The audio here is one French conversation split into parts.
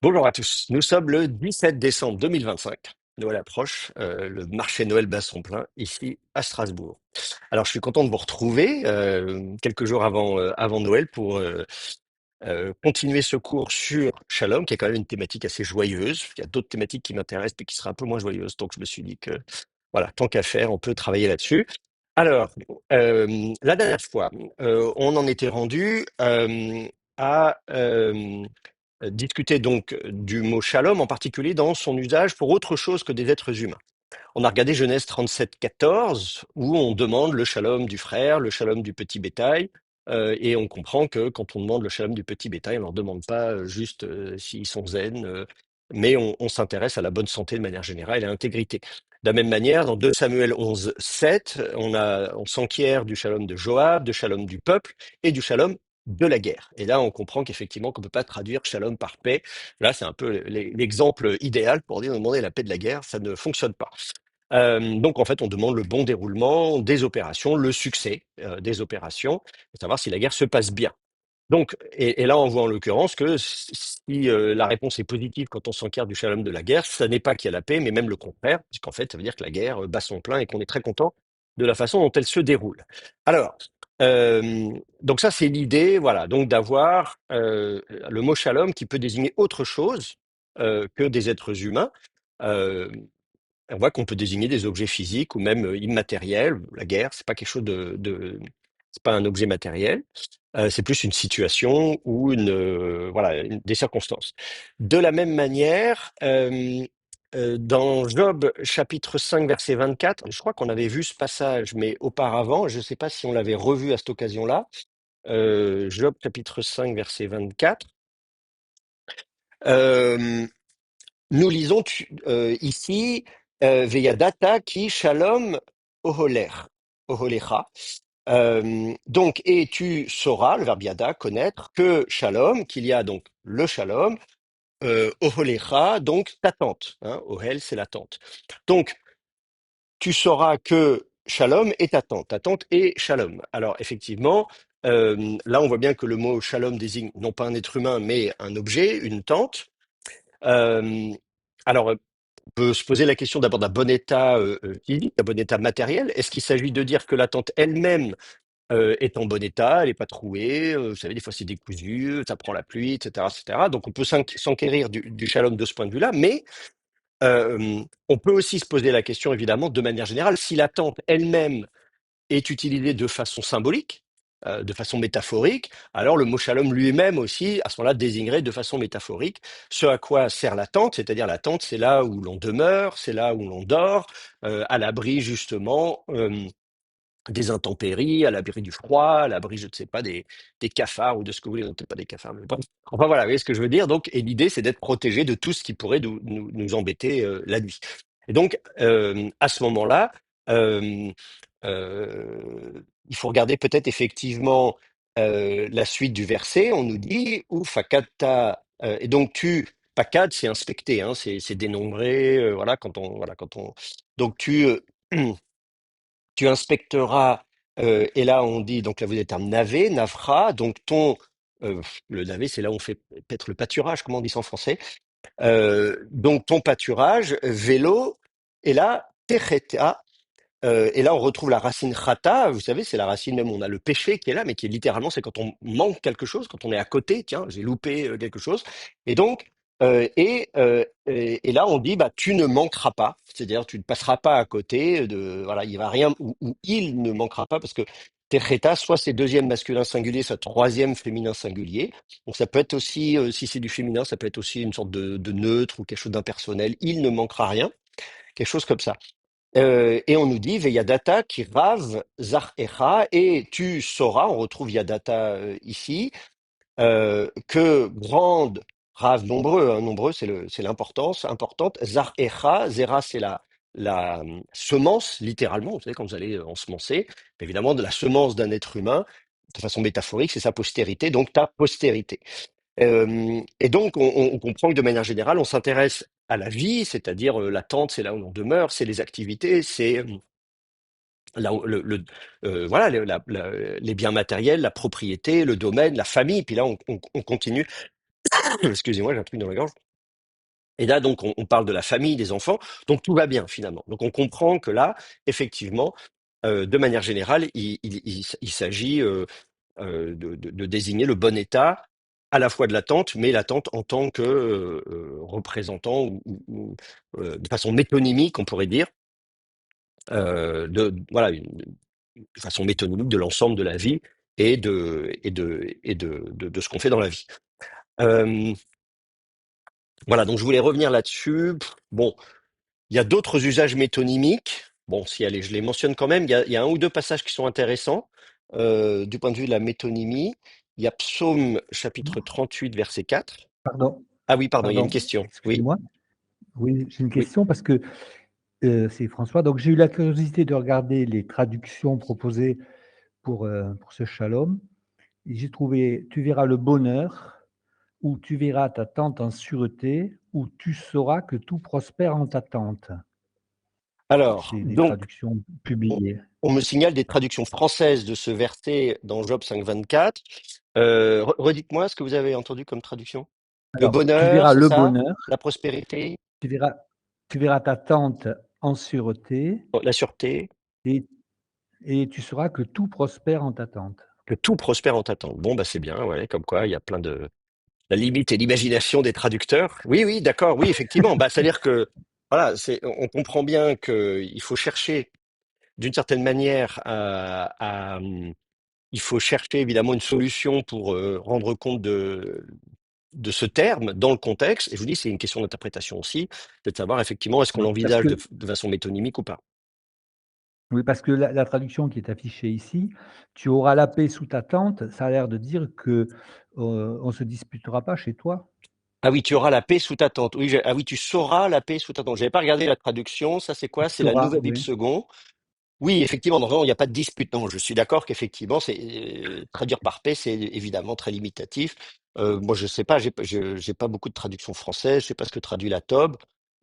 Bonjour à tous. Nous sommes le 17 décembre 2025. Noël approche, le marché Noël bat son plein ici à Strasbourg. Alors je suis content de vous retrouver quelques jours avant Noël pour continuer ce cours sur Shalom, qui est quand même une thématique assez joyeuse. Il y a d'autres thématiques qui m'intéressent mais qui seraient un peu moins joyeuses. Donc je me suis dit que voilà, tant qu'à faire, on peut travailler là-dessus. Alors, la dernière fois, on en était rendu à discuter donc du mot shalom, en particulier dans son usage pour autre chose que des êtres humains. On a regardé Genèse 37-14, où on demande le shalom du frère, le shalom du petit bétail, et on comprend que quand on demande le shalom du petit bétail, on ne leur demande pas juste s'ils sont zen, mais on s'intéresse à la bonne santé de manière générale et à l'intégrité. De la même manière, dans 2 Samuel 11-7, on s'enquiert du shalom de Joab, de shalom du peuple et du shalom de la guerre. Et là, on comprend qu'effectivement, qu'on ne peut pas traduire shalom par paix. Là, c'est un peu l'exemple idéal pour dire demander la paix de la guerre, ça ne fonctionne pas. Donc en fait, on demande le bon déroulement des opérations, le succès des opérations, et savoir si la guerre se passe bien. Donc, et là, on voit en l'occurrence que si la réponse est positive quand on s'enquiert du shalom de la guerre, ça n'est pas qu'il y a la paix, mais même le contraire, puisqu'en fait, ça veut dire que la guerre bat son plein et qu'on est très content de la façon dont elle se déroule. Alors, donc ça, c'est l'idée, voilà, donc d'avoir le mot shalom qui peut désigner autre chose que des êtres humains. Euh, on voit qu'on peut désigner des objets physiques ou même immatériels. La guerre, c'est pas quelque chose c'est pas un objet matériel. C'est plus une situation ou des circonstances. De la même manière, dans Job chapitre 5 verset 24, je crois qu'on avait vu ce passage, mais auparavant, je ne sais pas si on l'avait revu à cette occasion-là. Job chapitre 5 verset 24. Euh, Nous lisons ici Veyadata ki shalom oholer, oholecha. Donc, et tu sauras, le verbe yada, connaître, que shalom, qu'il y a donc le shalom, oholecha, donc ta tente. Hein, ohel, c'est la tente. Donc, tu sauras que shalom est ta tente est shalom. Alors, effectivement, là, on voit bien que le mot shalom désigne non pas un être humain, mais un objet, une tente. Euh, alors, on peut se poser la question d'abord d'un bon état physique, d'un bon état matériel. Est-ce qu'il s'agit de dire que la tente elle-même est en bon état, elle n'est pas trouée, vous savez, des fois c'est décousu, ça prend la pluie, etc., etc. Donc on peut s'enquérir du shalom de ce point de vue-là, mais on peut aussi se poser la question, évidemment, de manière générale, si la tente elle-même est utilisé de façon symbolique, de façon métaphorique, alors le mot shalom lui-même aussi, à ce moment-là, désignerait de façon métaphorique ce à quoi sert la tente, c'est-à-dire la tente, c'est là où l'on demeure, c'est là où l'on dort, à l'abri justement des intempéries, à l'abri du froid, à l'abri, je ne sais pas, des cafards ou de ce que vous voulez, non, peut-être pas des cafards, mais bref. Enfin voilà, vous voyez ce que je veux dire. Donc, et l'idée, c'est d'être protégé de tout ce qui pourrait nous embêter la nuit. Et donc, à ce moment-là, euh, il faut regarder peut-être effectivement la suite du verset. On nous dit, ou fakata, et donc fakad, c'est inspecter, hein, c'est dénombrer, voilà, donc tu inspecteras, et là on dit, donc là vous êtes un navet, navra, donc le navet c'est là où on fait peut-être le pâturage, comment on dit ça en français? Donc ton pâturage, vélo, et là, techeta, et là on retrouve la racine chata, vous savez, c'est la racine même, on a le péché qui est là, mais qui est littéralement, c'est quand on manque quelque chose, quand on est à côté, tiens, j'ai loupé quelque chose, et donc, et là on dit, bah, tu ne manqueras pas, c'est-à-dire tu ne passeras pas à côté de, voilà, il va rien, ou il ne manquera pas, parce que Terreta, soit c'est deuxième masculin singulier, soit troisième féminin singulier. Donc ça peut être aussi, si c'est du féminin, ça peut être aussi une sorte de neutre ou quelque chose d'impersonnel. Il ne manquera rien, quelque chose comme ça. Et on nous dit Veyadata qui rav zar echa, et tu sauras, on retrouve Yadata ici, que grande, rav nombreux, hein, nombreux c'est l'importance, importante, zar echa, zera c'est la semence, littéralement, vous savez, quand vous allez ensemencer, évidemment de la semence d'un être humain, de façon métaphorique, c'est sa postérité, donc ta postérité. Et donc, on comprend que de manière générale, on s'intéresse à la vie, c'est-à-dire la tente, c'est là où l'on demeure, c'est les activités, c'est là où voilà, les biens matériels, la propriété, le domaine, la famille. Puis là, on continue. Excusez-moi, j'ai un truc dans la gorge. Et là, donc, on parle de la famille, des enfants, donc tout va bien finalement. Donc, on comprend que là, effectivement, de manière générale, il s'agit de désigner le bon état à la fois de la tante, mais la tante en tant que représentant de façon métonymique, on pourrait dire, voilà, de façon métonymique de l'ensemble de la vie et de ce qu'on fait dans la vie. Euh, voilà, donc je voulais revenir là-dessus. Bon, il y a d'autres usages métonymiques. Bon, si allez, je les mentionne quand même. Il y a un ou deux passages qui sont intéressants du point de vue de la métonymie. Il y a Psaume chapitre 38, verset 4. Pardon, Ah oui, pardon, il y a une pardon, question. Oui, excusez-moi. Oui, j'ai une oui. question parce que c'est François. Donc, j'ai eu la curiosité de regarder les traductions proposées pour ce shalom. Et j'ai trouvé tu verras le bonheur, ou tu verras ta tente en sûreté, ou tu sauras que tout prospère en ta tente. Alors, C'est des donc, traductions on, publiées. on me signale des traductions françaises de ce verset dans Job 5,24. Redites-moi ce que vous avez entendu comme traduction. Le Alors, tu bonheur, verras c'est le ça? bonheur, La prospérité, tu verras, tu verras ta tente en sûreté, la sûreté, et, et tu sauras que tout prospère en ta tente. que tout prospère en t'attente. Bon, bah c'est bien, ouais, comme quoi il y a plein de, la limite et l'imagination des traducteurs. Oui, oui, d'accord, oui, effectivement. Bah, c'est-à-dire que voilà, on comprend bien qu'il faut chercher d'une certaine manière il faut chercher évidemment une solution pour rendre compte de ce terme dans le contexte. Et je vous dis, c'est une question d'interprétation aussi, c'est de savoir effectivement est-ce qu'on Oui, parce l'envisage que, de façon métonymique ou pas. oui, parce que la traduction qui est affichée ici, tu auras la paix sous ta tente, ça a l'air de dire que on ne se disputera pas chez toi. Ah oui, tu auras la paix sous ta tente. Oui, ah oui, tu sauras la paix sous ta tente. J'avais pas regardé la traduction. Ça, c'est Tu quoi? C'est la sauras, Nouvelle Bible oui. Second. Oui, effectivement, normalement, il n'y a pas de dispute. Non, je suis d'accord qu'effectivement, c'est traduire par paix, c'est évidemment très limitatif. Moi, je sais pas, j'ai pas beaucoup de traductions françaises. Je sais pas ce que traduit la Tob.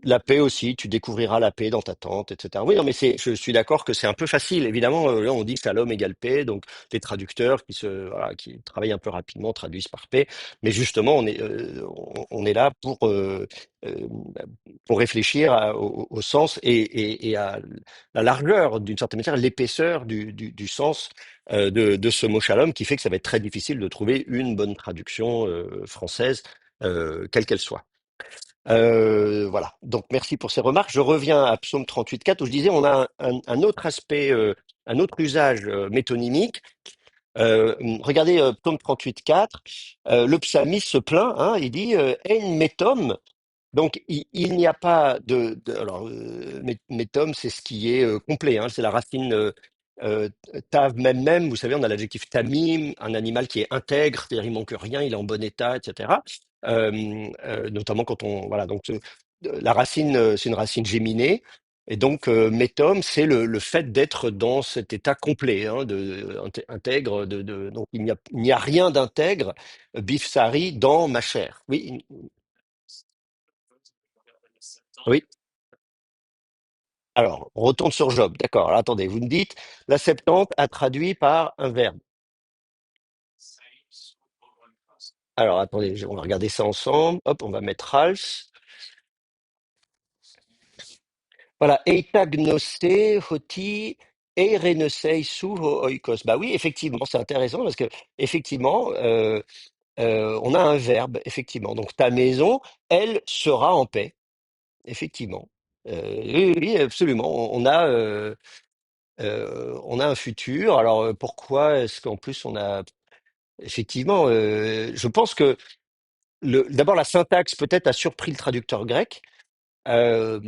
La paix aussi, tu découvriras la paix dans ta tente, etc. Oui, non, mais je suis d'accord que c'est un peu facile. Évidemment, là, on dit shalom égale paix, donc les traducteurs voilà, qui travaillent un peu rapidement traduisent par paix. Mais justement, on est là euh, pour réfléchir au sens et à la largeur, d'une certaine manière, l'épaisseur du sens de ce mot shalom, qui fait que ça va être très difficile de trouver une bonne traduction française, quelle qu'elle soit. Voilà. Donc, merci pour ces remarques. Je reviens à Psaume 38.4 où je disais on a un autre aspect, un autre usage métonymique. Regardez Psaume 38.4. Le psalmiste se plaint, hein, il dit Ein metom. Donc, il n'y a pas alors, métome, c'est ce qui est complet, hein, c'est la racine tav, même. Vous savez, on a l'adjectif tamim, un animal qui est intègre, c'est-à-dire il manque rien, il est en bon état, etc. Notamment quand voilà, donc la racine, c'est une racine géminée. Et donc, métome, c'est le fait d'être dans cet état complet, hein, intègre. Donc, il n'y a rien d'intègre, bif sari, dans ma chair. Oui, oui. Alors, on retourne sur Job. D'accord. Alors, attendez, vous me dites, la Septante a traduit par un verbe. Alors, attendez, on va regarder ça ensemble. Hop, on va mettre Rals. Voilà. Eitagnosé, hoti, eirenesei sou ho oikos. Bah oui, effectivement, c'est intéressant parce que, effectivement, on a un verbe, effectivement. Donc, ta maison, elle sera en paix. Effectivement. Oui, oui, absolument. On a un futur. Alors, pourquoi est-ce qu'en plus on a effectivement, je pense que d'abord la syntaxe peut-être a surpris le traducteur grec. Euh,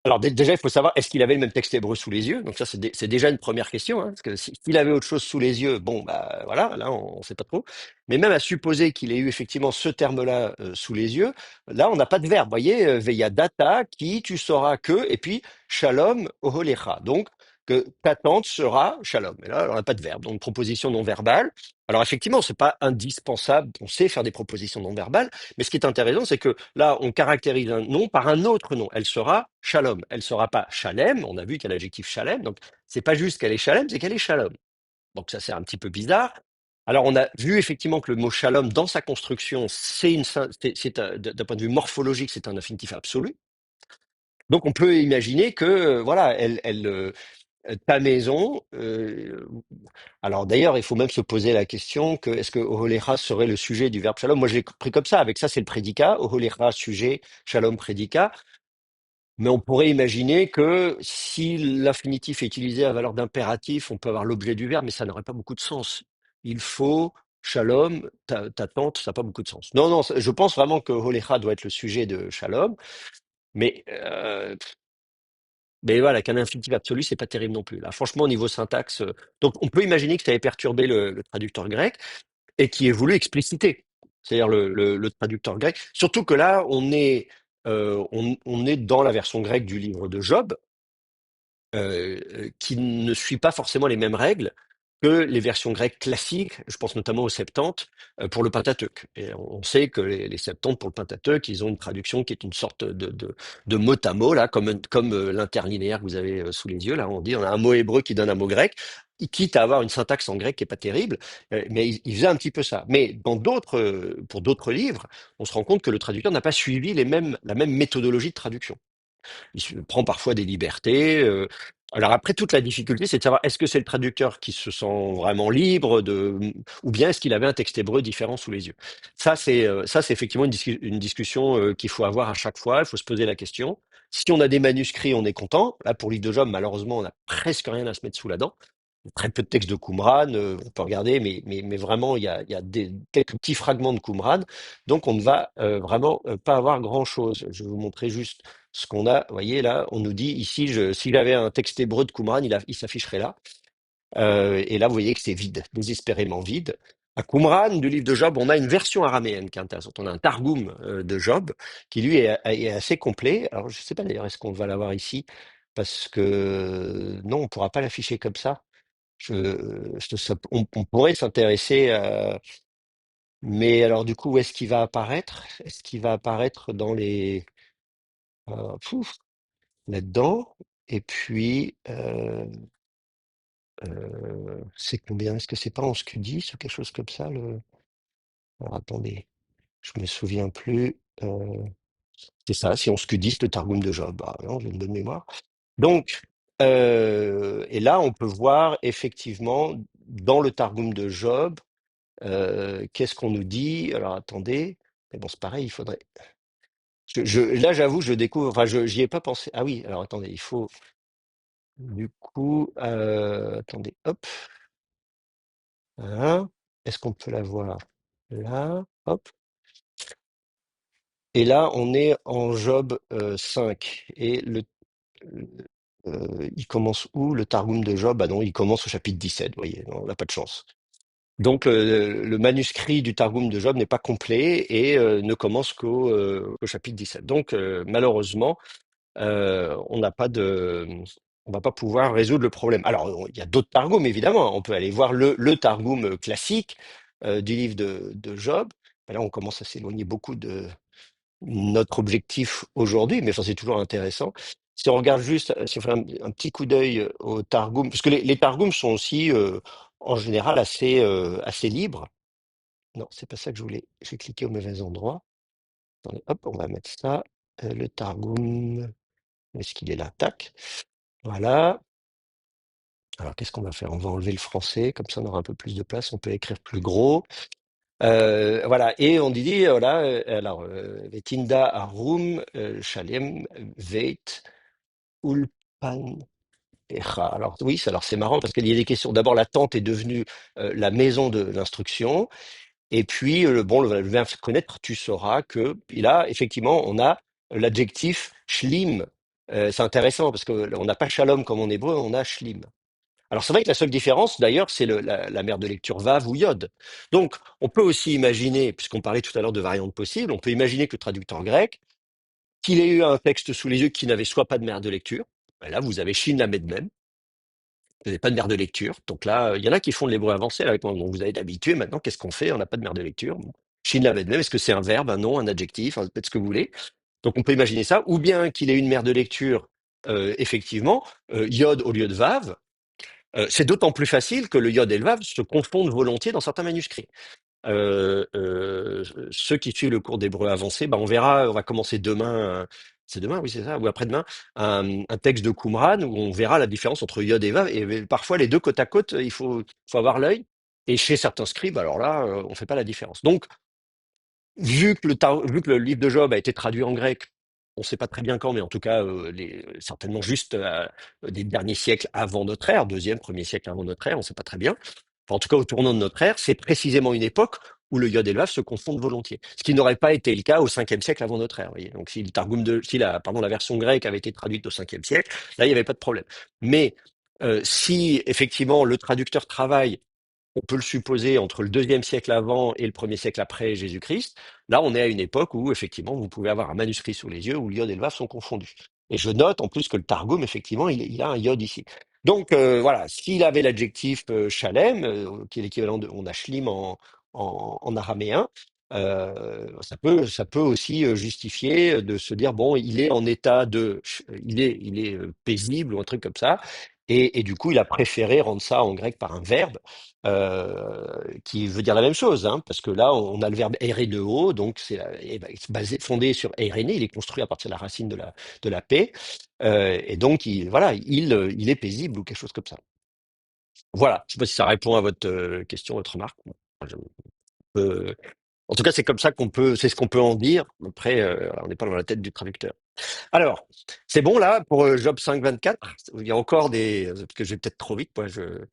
alors déjà, il faut savoir, est-ce qu'il avait le même texte hébreu sous les yeux? Donc ça, c'est déjà une première question, hein, parce que s'il avait autre chose sous les yeux, bon, bah voilà, là, on ne sait pas trop. Mais même à supposer qu'il ait eu effectivement ce terme-là sous les yeux, là, on n'a pas de verbe. Vous voyez, veilla data, qui, tu sauras que, et puis shalom oholecha. Donc, que ta tante sera shalom. Et là, on n'a pas de verbe, donc proposition non verbale. Alors effectivement, c'est pas indispensable. On sait faire des propositions non verbales. Mais ce qui est intéressant, c'est que là, on caractérise un nom par un autre nom. Elle sera Shalom. Elle sera pas Shalem. On a vu qu'il y a l'adjectif Shalem. Donc, c'est pas juste qu'elle est Shalem, c'est qu'elle est Shalom. Donc, ça, c'est un petit peu bizarre. Alors, on a vu effectivement que le mot shalom, dans sa construction, d'un point de vue morphologique, c'est un infinitif absolu. Donc, on peut imaginer que, voilà, ta maison. Alors, d'ailleurs, il faut même se poser la question que est-ce que Oholecha serait le sujet du verbe shalom? Moi, je l'ai pris comme ça. Avec ça, c'est le prédicat. Oholecha, sujet, shalom, prédicat. Mais on pourrait imaginer que si l'infinitif est utilisé à valeur d'impératif, on peut avoir l'objet du verbe, mais ça n'aurait pas beaucoup de sens. Il faut, shalom, ta tante, ça n'a pas beaucoup de sens. Non, non, je pense vraiment que Holecha doit être le sujet de shalom, mais, mais voilà, qu'un infinitif absolu, c'est pas terrible non plus. Là, franchement, au niveau syntaxe, donc on peut imaginer que ça ait perturbé le traducteur grec et qui ait voulu expliciter, c'est-à-dire le traducteur grec. Surtout que là, on est dans la version grecque du livre de Job, qui ne suit pas forcément les mêmes règles que les versions grecques classiques, je pense notamment au Septante, pour le Pentateuque. Et on sait que les Septantes pour le Pentateuque, ils ont une traduction qui est une sorte de mot à mot, là, comme l'interlinéaire que vous avez sous les yeux. Là, on dit on a un mot hébreu qui donne un mot grec, quitte à avoir une syntaxe en grec qui est pas terrible, mais il faisait un petit peu ça. Mais pour d'autres livres, on se rend compte que le traducteur n'a pas suivi la même méthodologie de traduction. Il se prend parfois des libertés. Alors après, toute la difficulté, c'est de savoir est-ce que c'est le traducteur qui se sent vraiment libre ou bien est-ce qu'il avait un texte hébreu différent sous les yeux. Ça, c'est effectivement une discussion qu'il faut avoir à chaque fois. Il faut se poser la question. Si on a des manuscrits, on est content. Là, pour l'Île de Job, malheureusement, on n'a presque rien à se mettre sous la dent. Très peu de textes de Qumran, on peut regarder, mais vraiment, il y a quelques petits fragments de Qumran. Donc, on ne va vraiment pas avoir grand-chose. Je vais vous montrer juste ce qu'on a. Vous voyez, là, on nous dit ici, s'il avait un texte hébreu de Qumran, il s'afficherait là. Et là, vous voyez que c'est vide, désespérément vide. À Qumran, du livre de Job, on a une version araméenne qui est intéressante. On a un Targum de Job qui, lui, est assez complet. Alors, je ne sais pas d'ailleurs, est-ce qu'on va l'avoir ici? Parce que non, on ne pourra pas l'afficher comme ça. On pourrait s'intéresser à... Mais alors, du coup, où est-ce qu'il va apparaître? Est-ce qu'il va apparaître dans les... pouf, là-dedans? Et puis, c'est combien? Est-ce que c'est pas 11 Q10 ou quelque chose comme ça? Alors, attendez, je me souviens plus. C'est ça, c'est 11 Q10, le Targum de Job. Ah, non, j'ai une bonne mémoire. Donc, et là, on peut voir effectivement dans le Targum de Job, qu'est-ce qu'on nous dit? Alors attendez, mais bon, c'est pareil, il faudrait. Là, j'avoue, je découvre. Enfin, j'y ai pas pensé. Ah oui, alors attendez, il faut. Du coup, attendez, hop, hein. Est-ce qu'on peut la voir là? Hop. Et là, on est en Job 5. Et il commence où? Le Targum de Job? Ah non, il commence au chapitre 17. Vous voyez, non, on n'a pas de chance. Donc, le manuscrit du Targum de Job n'est pas complet et ne commence qu'au chapitre 17. Donc, malheureusement, on n'a pas de, on va pas pouvoir résoudre le problème. Alors, il y a d'autres Targums, évidemment. On peut aller voir le Targum classique du livre de Job. Mais là, on commence à s'éloigner beaucoup de notre objectif aujourd'hui, mais enfin, c'est toujours intéressant. Si on regarde juste, si on fait un petit coup d'œil au Targum, parce que les Targums sont aussi, en général, assez libres. Non, c'est pas ça que je voulais. J'ai cliqué au mauvais endroit. Attendez, hop, on va mettre ça. Le Targum, est-ce qu'il est là? Tac. Voilà. Alors, qu'est-ce qu'on va faire? On va enlever le français, comme ça on aura un peu plus de place. On peut écrire plus gros. Voilà. Et on dit, voilà, alors, Vetinda Arum, Shalem, Veit, Ulpan. Alors oui, alors c'est marrant parce qu'il y a des questions. D'abord, la tente est devenue la maison de l'instruction. Et puis, bon, le verbe connaître, tu sauras que, puis là, effectivement, on a l'adjectif shlim. C'est intéressant parce qu'on n'a pas shalom comme en hébreu, on a shlim. Alors c'est vrai que la seule différence, d'ailleurs, c'est la mère de lecture vav ou yod. Donc, on peut aussi imaginer, puisqu'on parlait tout à l'heure de variantes possibles, on peut imaginer que le traducteur grec, qu'il ait eu un texte sous les yeux qui n'avait soit pas de mère de lecture, ben là, vous avez shin lamed mem, vous n'avez pas de mère de lecture. Donc là, il y en a qui font de l'hébreu avancé là, avec moi. Donc vous avez habitué maintenant, qu'est-ce qu'on fait? On n'a pas de mère de lecture. Bon. Shin lamed mem, est-ce que c'est un verbe, un nom, un adjectif, faites ce que vous voulez. Donc on peut imaginer ça, ou bien qu'il ait une mère de lecture, effectivement, yod au lieu de vav, C'est d'autant plus facile que le iode et le vav se confondent volontiers dans certains manuscrits. Ceux qui suivent le cours d'hébreu avancé, bah, on verra, on va commencer demain, c'est demain, oui, c'est ça, ou après-demain, un texte de Qumran où on verra la différence entre Yod et Vav. Et parfois, les deux côte à côte, faut avoir l'œil. Et chez certains scribes, alors là, on fait pas la différence. Donc, vu que le livre de Job a été traduit en grec, on ne sait pas très bien quand, mais en tout cas, certainement juste des derniers siècles avant notre ère, deuxième, premier siècle avant notre ère, on ne sait pas très bien. Enfin, en tout cas, au tournant de notre ère, c'est précisément une époque où le Yod et le Vav se confondent volontiers. Ce qui n'aurait pas été le cas au cinquième siècle avant notre ère. Vous voyez. Donc, si la version grecque avait été traduite au cinquième siècle, là, il n'y avait pas de problème. Mais si effectivement le traducteur travaille, on peut le supposer, entre le deuxième siècle avant et le premier siècle après Jésus-Christ, là, on est à une époque où, effectivement, vous pouvez avoir un manuscrit sous les yeux où l'iode et le vav sont confondus. Et je note en plus que le Targum, effectivement, il a un iode ici. Donc, voilà, s'il avait l'adjectif shalem, qui est l'équivalent de on a shlim en araméen, ça peut aussi justifier de se dire, bon, il est en état il est paisible ou un truc comme ça. Et du coup, il a préféré rendre ça en grec par un verbe qui veut dire la même chose, hein, parce que là, on a le verbe eireneo, donc c'est fondé sur eirené, il est construit à partir de la racine de la paix, et donc voilà, il est paisible ou quelque chose comme ça. Voilà, je sais pas si ça répond à votre question, votre remarque. Bon, je peux- En tout cas, c'est comme ça c'est ce qu'on peut en dire. Après, voilà, on n'est pas dans la tête du traducteur. Alors, c'est bon là pour Job 5.24? Il y a encore parce que je vais peut-être trop vite, moi. Je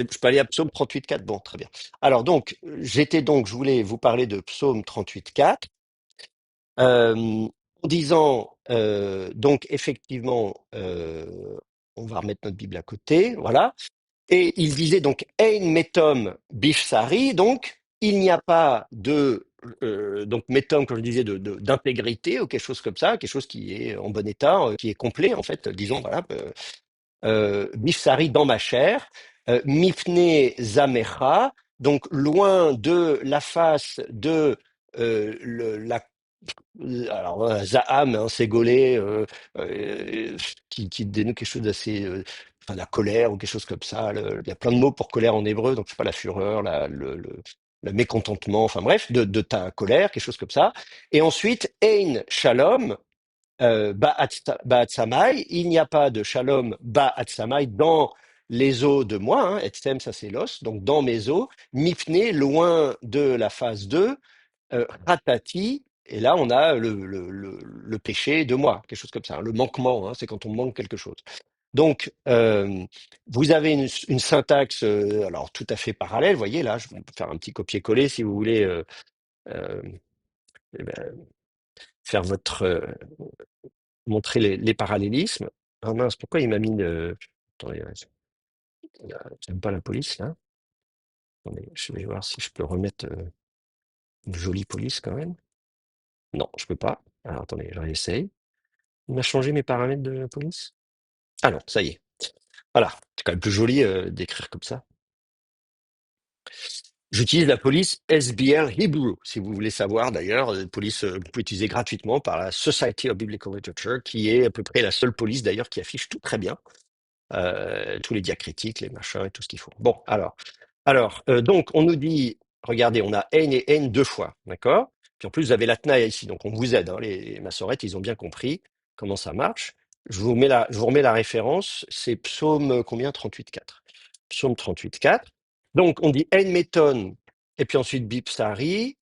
peux aller à Psaume 38.4. Bon, très bien. Alors donc, je voulais vous parler de Psaume 38.4, en disant donc effectivement, on va remettre notre Bible à côté, voilà. Et il disait donc Ein metom bifsari, donc il n'y a pas de donc metom, comme je disais, d'intégrité ou quelque chose comme ça, quelque chose qui est en bon état, qui est complet en fait, disons voilà, bifsari dans ma chair, mifne zamecha, donc loin de la face de la alors voilà, Zaham, hein, Ségolé, qui dénoue quelque chose d'assez, enfin la colère ou quelque chose comme ça. Il y a plein de mots pour colère en hébreu, donc je sais pas la fureur, le mécontentement, enfin bref, de ta colère, quelque chose comme ça. Et ensuite, Ein Shalom, Ba'at Samai, il n'y a pas de Shalom Ba'at Samai dans les eaux de moi, hein, Etsem, ça c'est l'os, donc dans mes eaux, Mipne, loin de la phase 2 ratati, et là on a le péché de moi, quelque chose comme ça, hein, le manquement, hein, c'est quand on manque quelque chose. Donc, vous avez une syntaxe alors tout à fait parallèle, vous voyez là, je vais faire un petit copier-coller si vous voulez euh, eh ben, faire montrer les parallélismes. Ah mince, pourquoi il m'a mis attendez, j'aime pas la police là. Attendez, je vais voir si je peux remettre une jolie police quand même. Non, je peux pas. Alors attendez, je réessaye. Il m'a changé mes paramètres de police? Ah non, ça y est. Voilà, c'est quand même plus joli d'écrire comme ça. J'utilise la police SBL Hebrew, si vous voulez savoir d'ailleurs, police que vous pouvez utiliser gratuitement par la Society of Biblical Literature, qui est à peu près la seule police d'ailleurs qui affiche tout très bien, tous les diacritiques, les machins et tout ce qu'il faut. Bon, donc on nous dit, regardez, on a N et N deux fois, d'accord? Puis en plus, vous avez la TNA ici, donc on vous aide, hein, les massorettes, ils ont bien compris comment ça marche. Je vous remets la référence, c'est psaume combien? 38.4. Psaume 38.4. Donc on dit N méton, et puis ensuite Bipsari.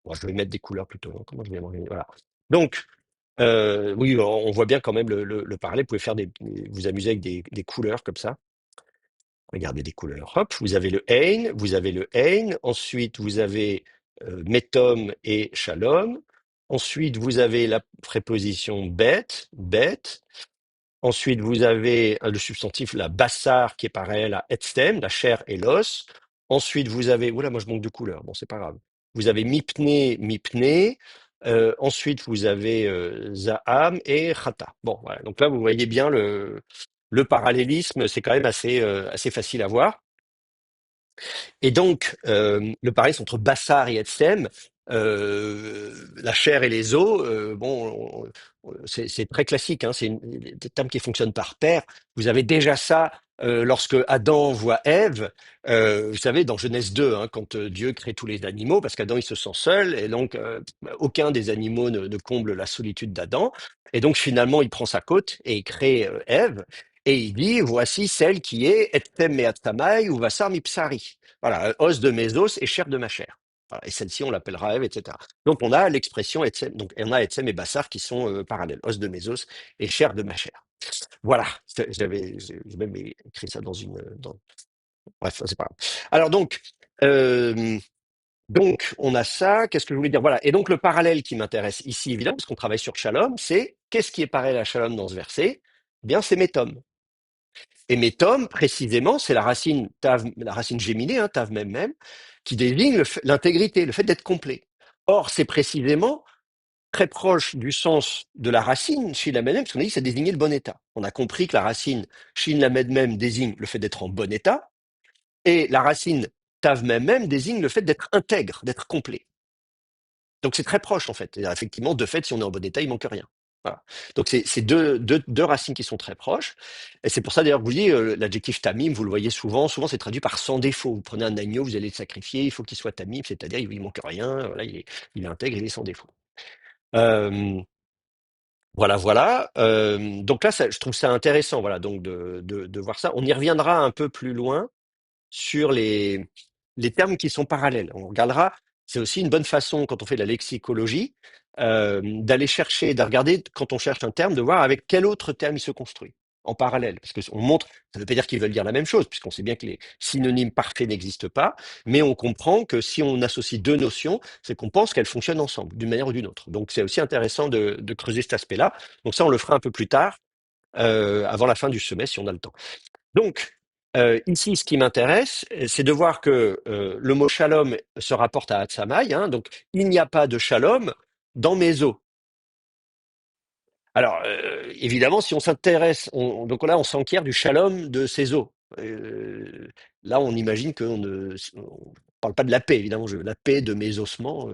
Bon, je vais mettre des couleurs plutôt, hein, comment je vais m'organiser? Voilà. Donc, oui, on voit bien quand même le parallèle. Vous pouvez vous amuser avec des couleurs comme ça. Regardez des couleurs. Hop, vous avez le Ein, vous avez le Ein. Ensuite, vous avez Metom et Shalom. Ensuite, vous avez la préposition bet, bet. Ensuite, vous avez le substantif, la bassar, qui est pareil à la etstem, la chair et l'os. Ensuite, vous avez, oula, moi je manque de couleurs, bon, c'est pas grave. Vous avez mipne, mipne. Ensuite, vous avez zaham et chata. Bon, voilà. Donc là, vous voyez bien le parallélisme, c'est quand même assez facile à voir. Et donc, le parallélisme entre bassar et etstem, La chair et les os, bon, c'est très classique, hein, des termes qui fonctionnent par paire. Vous avez déjà ça lorsque Adam voit Ève, vous savez, dans Genèse 2, hein, quand Dieu crée tous les animaux, parce qu'Adam il se sent seul, et donc aucun des animaux ne comble la solitude d'Adam. Et donc finalement, il prend sa côte et il crée Ève. Et il dit, voici celle qui est Etzem Meat Samai ou Vassar Mipsari. Voilà, os de mes os et chair de ma chair. Voilà, et celle-ci, on l'appellera Ève, etc. Donc on a l'expression Etzem, donc on a Etzem et Bassar qui sont parallèles, os de mes os et chair de ma chair. Voilà, j'ai même écrit ça dans bref, c'est pas grave. Alors euh, donc on a ça. Qu'est-ce que je voulais dire? Voilà. Et donc le parallèle qui m'intéresse ici, évidemment, parce qu'on travaille sur Shalom, c'est qu'est-ce qui est parallèle à Shalom dans ce verset? Eh bien, c'est métom. Et métom, précisément, c'est la racine tav, la racine géminée, hein, tav même, qui désigne l'intégrité, le fait d'être complet. Or, c'est précisément très proche du sens de la racine shin lamed mem, parce qu'on a dit que ça désignait le bon état. On a compris que la racine shin lamed mem désigne le fait d'être en bon état, et la racine tav même désigne le fait d'être intègre, d'être complet. Donc c'est très proche en fait. Et effectivement, de fait, si on est en bon état, il manque rien. Voilà. Donc c'est deux racines qui sont très proches. Et c'est pour ça d'ailleurs que vous dites l'adjectif tamim, vous le voyez souvent. Souvent c'est traduit par sans défaut. Vous prenez un agneau, vous allez le sacrifier, il faut qu'il soit tamim, c'est-à-dire il manque rien. Voilà, il est intègre, il est sans défaut. Euh, voilà. Donc là, je trouve ça intéressant. Voilà, donc de voir ça. On y reviendra un peu plus loin sur les termes qui sont parallèles. On regardera, c'est aussi une bonne façon, quand on fait de la lexicologie, d'aller chercher, de regarder, quand on cherche un terme, de voir avec quel autre terme il se construit en parallèle. Parce qu'on montre, ça ne veut pas dire qu'ils veulent dire la même chose, puisqu'on sait bien que les synonymes parfaits n'existent pas, mais on comprend que si on associe deux notions, c'est qu'on pense qu'elles fonctionnent ensemble, d'une manière ou d'une autre. Donc c'est aussi intéressant de creuser cet aspect-là. Donc ça, on le fera un peu plus tard, avant la fin du semestre, si on a le temps. Donc, ici, ce qui m'intéresse, c'est de voir que le mot shalom se rapporte à Hatsamai, hein, donc il n'y a pas de shalom dans mes eaux. Alors, évidemment, si on s'intéresse, donc là, on s'enquiert du shalom de ces eaux. Là, on imagine qu'on ne on parle pas de la paix, évidemment, la paix de mes ossements.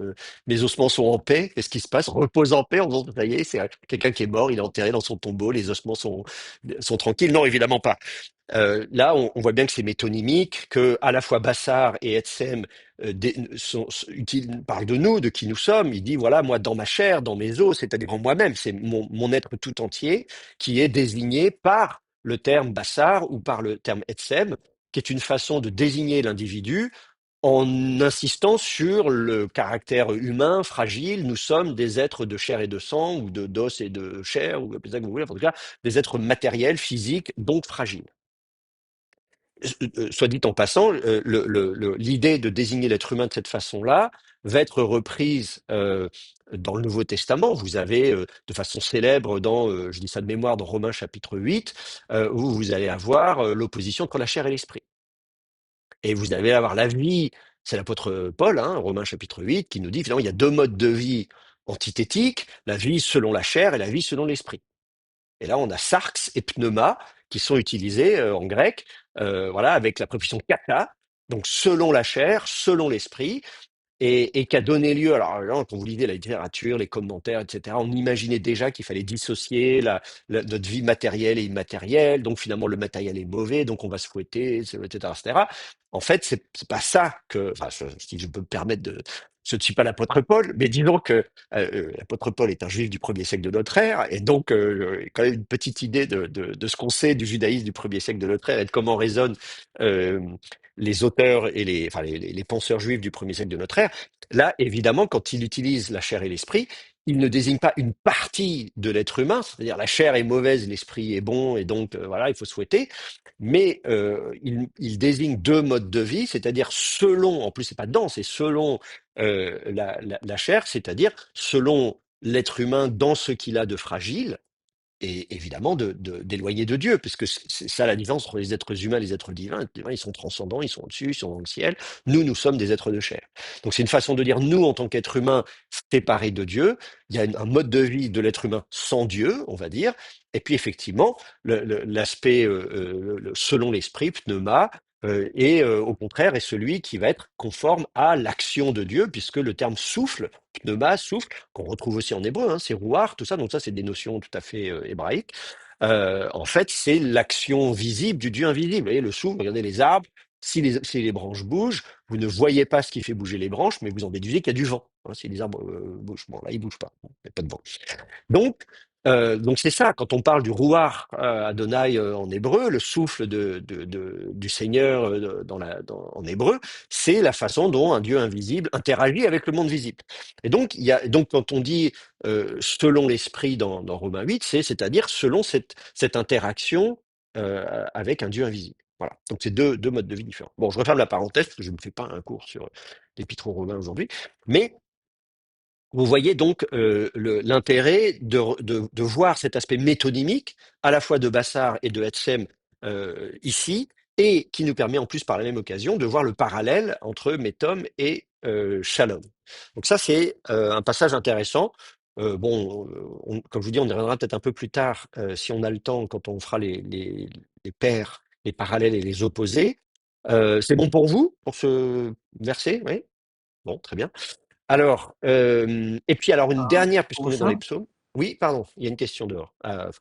Mes ossements sont en paix. Qu'est-ce qui se passe? Repose en paix. Ça y est, c'est quelqu'un qui est mort, il est enterré dans son tombeau, les ossements sont tranquilles. Non, évidemment pas. Là, on voit bien que c'est métonymique, que à la fois Bassar et Etsem parlent de nous, de qui nous sommes. Il dit, voilà, moi, dans ma chair, dans mes os, c'est-à-dire en moi-même, c'est mon être tout entier qui est désigné par le terme Bassar ou par le terme Etsem, qui est une façon de désigner l'individu en insistant sur le caractère humain, fragile. Nous sommes des êtres de chair et de sang, ou de d'os et de chair, ou appelez ça que vous voulez, en tout cas, des êtres matériels, physiques, donc fragiles. Soit dit en passant, l'idée de désigner l'être humain de cette façon-là va être reprise dans le Nouveau Testament. Vous avez de façon célèbre dans, je dis ça de mémoire, dans Romains chapitre 8, où vous allez avoir l'opposition entre la chair et l'esprit. Et vous allez avoir la vie, c'est l'apôtre Paul, hein, Romains chapitre 8, qui nous dit finalement il y a deux modes de vie antithétiques, la vie selon la chair et la vie selon l'esprit. Et là, on a sarx et pneuma qui sont utilisés en grec, voilà, avec la préposition kata, donc selon la chair, selon l'esprit, et qui a donné lieu, alors là, quand vous lisez la littérature, les commentaires, etc., on imaginait déjà qu'il fallait dissocier notre vie matérielle et immatérielle, donc finalement le matériel est mauvais, donc on va se fouetter, etc., etc. En fait, c'est pas ça que, enfin, si je peux me permettre de, je ne suis pas l'apôtre Paul, mais disons que l'apôtre Paul est un juif du premier siècle de notre ère, et donc quand même une petite idée de ce qu'on sait du judaïsme du premier siècle de notre ère et de comment résonnent euh, les auteurs et les penseurs juifs du premier siècle de notre ère. Là, évidemment, quand il utilise la chair et l'esprit, il ne désigne pas une partie de l'être humain, c'est-à-dire la chair est mauvaise, l'esprit est bon, et donc voilà, il faut souhaiter. Mais il désigne deux modes de vie, c'est-à-dire selon, en plus c'est pas dedans, c'est selon la chair, c'est-à-dire selon l'être humain dans ce qu'il a de fragile, et évidemment d'éloigner de Dieu, puisque c'est ça la différence entre les êtres humains et les êtres divins. Les êtres divins, ils sont transcendants, ils sont au-dessus, ils sont dans le ciel. Nous sommes des êtres de chair. Donc c'est une façon de dire, nous, en tant qu'êtres humains séparés de Dieu, il y a un mode de vie de l'être humain sans Dieu, on va dire. Et puis effectivement, l'aspect selon l'esprit, pneuma, au contraire est celui qui va être conforme à l'action de Dieu, puisque le terme souffle, pneuma, souffle, qu'on retrouve aussi en hébreu, hein, c'est rouar, tout ça, donc ça c'est des notions tout à fait hébraïques. En fait, c'est l'action visible du Dieu invisible. Vous voyez, le souffle, regardez les arbres, si les branches bougent, vous ne voyez pas ce qui fait bouger les branches, mais vous en déduisez qu'il y a du vent. Hein, si les arbres bougent, bon là ils bougent pas, il n'y a pas de vent. Donc c'est ça, quand on parle du rouar Adonai en hébreu, le souffle du Seigneur en hébreu, c'est la façon dont un Dieu invisible interagit avec le monde visible. Et donc, donc quand on dit selon l'esprit dans Romains 8, c'est-à-dire selon cette interaction avec un Dieu invisible. Voilà. Donc c'est deux modes de vie différents. Bon, je referme la parenthèse parce que je ne fais pas un cours sur l'épître aux Romains aujourd'hui, mais vous voyez donc l'intérêt de voir cet aspect métonymique, à la fois de Bassar et de Hetzem ici, et qui nous permet en plus par la même occasion de voir le parallèle entre Métom et Shalom. Donc ça, c'est un passage intéressant. Comme je vous dis, on y reviendra peut-être un peu plus tard, si on a le temps, quand on fera les paires, les parallèles et les opposés. C'est bon pour vous, pour ce verset? Oui? Bon, très bien. Alors, et puis alors une dernière, puisqu'on Pour est dans les ça, psaumes. Oui, pardon, il y a une question dehors, à oui,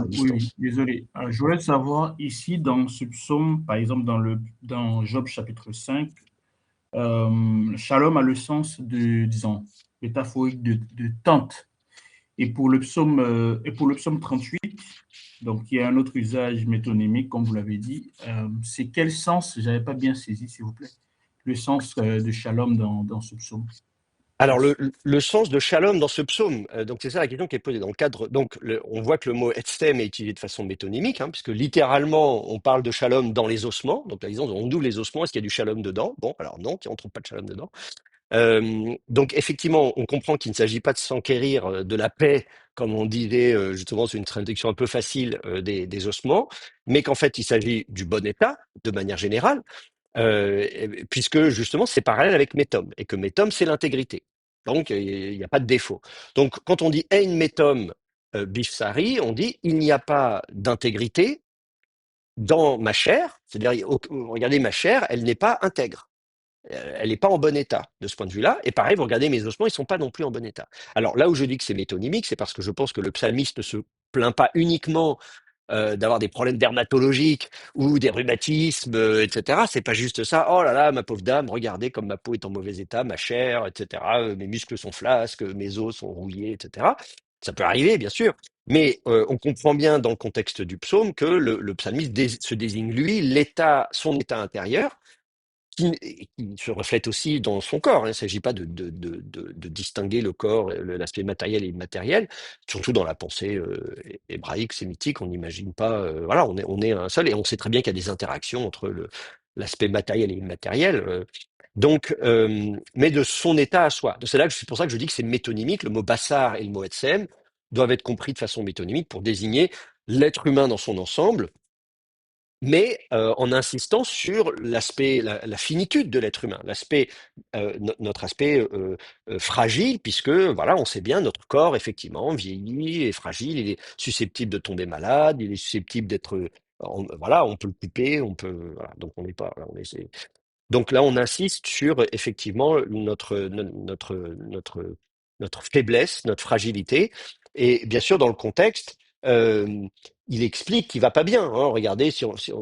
oui, distance. désolé. Je voulais savoir ici dans ce psaume, par exemple dans Job chapitre 5, Shalom a le sens de, disons, métaphorique de tente. Et pour le psaume 38, donc il y a un autre usage métonymique, comme vous l'avez dit. C'est quel sens? Je n'avais pas bien saisi, s'il vous plaît, le sens de Shalom dans ce psaume. Alors Merci. le sens de shalom dans ce psaume, donc c'est ça la question qui est posée dans le cadre. Donc on voit que le mot etstem est utilisé de façon métonymique, hein, puisque littéralement on parle de shalom dans les ossements. Donc là, disons, on ouvre les ossements, est-ce qu'il y a du shalom dedans? Bon, alors non, on ne trouve pas de shalom dedans. Donc effectivement, on comprend qu'il ne s'agit pas de s'enquérir de la paix, comme on disait justement, c'est une traduction un peu facile des ossements, mais qu'en fait il s'agit du bon état de manière générale, puisque justement c'est parallèle avec métom, et que métom c'est l'intégrité. Donc il n'y a pas de défaut. Donc quand on dit ein métom bifsari, on dit il n'y a pas d'intégrité dans ma chair, c'est-à-dire regardez ma chair, elle n'est pas intègre. Elle n'est pas en bon état de ce point de vue-là. Et pareil, vous regardez mes ossements, ils ne sont pas non plus en bon état. Alors là où je dis que c'est métonymique, c'est parce que je pense que le psalmiste ne se plaint pas uniquement d'avoir des problèmes dermatologiques ou des rhumatismes, etc. C'est pas juste ça. Oh là là, ma pauvre dame, regardez comme ma peau est en mauvais état, ma chair, etc. Mes muscles sont flasques, mes os sont rouillés, etc. Ça peut arriver, bien sûr. Mais on comprend bien dans le contexte du psaume que le psalmiste se désigne lui son état intérieur qui se reflète aussi dans son corps. Il ne s'agit pas de distinguer le corps, l'aspect matériel et immatériel, surtout dans la pensée hébraïque, sémitique, on n'imagine pas, voilà, on est un seul, et on sait très bien qu'il y a des interactions entre l'aspect matériel et immatériel. Mais de son état à soi. C'est pour ça que je dis que c'est métonymique. Le mot bassar et le mot etsem doivent être compris de façon métonymique pour désigner l'être humain dans son ensemble, mais en insistant sur la finitude de l'être humain, notre aspect fragile, puisque voilà, on sait bien notre corps effectivement vieillit, est fragile, il est susceptible de tomber malade, il est susceptible d'être, voilà, on peut le couper, voilà, donc on n'est pas, voilà, donc là, on insiste sur effectivement notre faiblesse, notre fragilité. Et bien sûr, dans le contexte, il explique qu'il va pas bien. Hein. Regardez,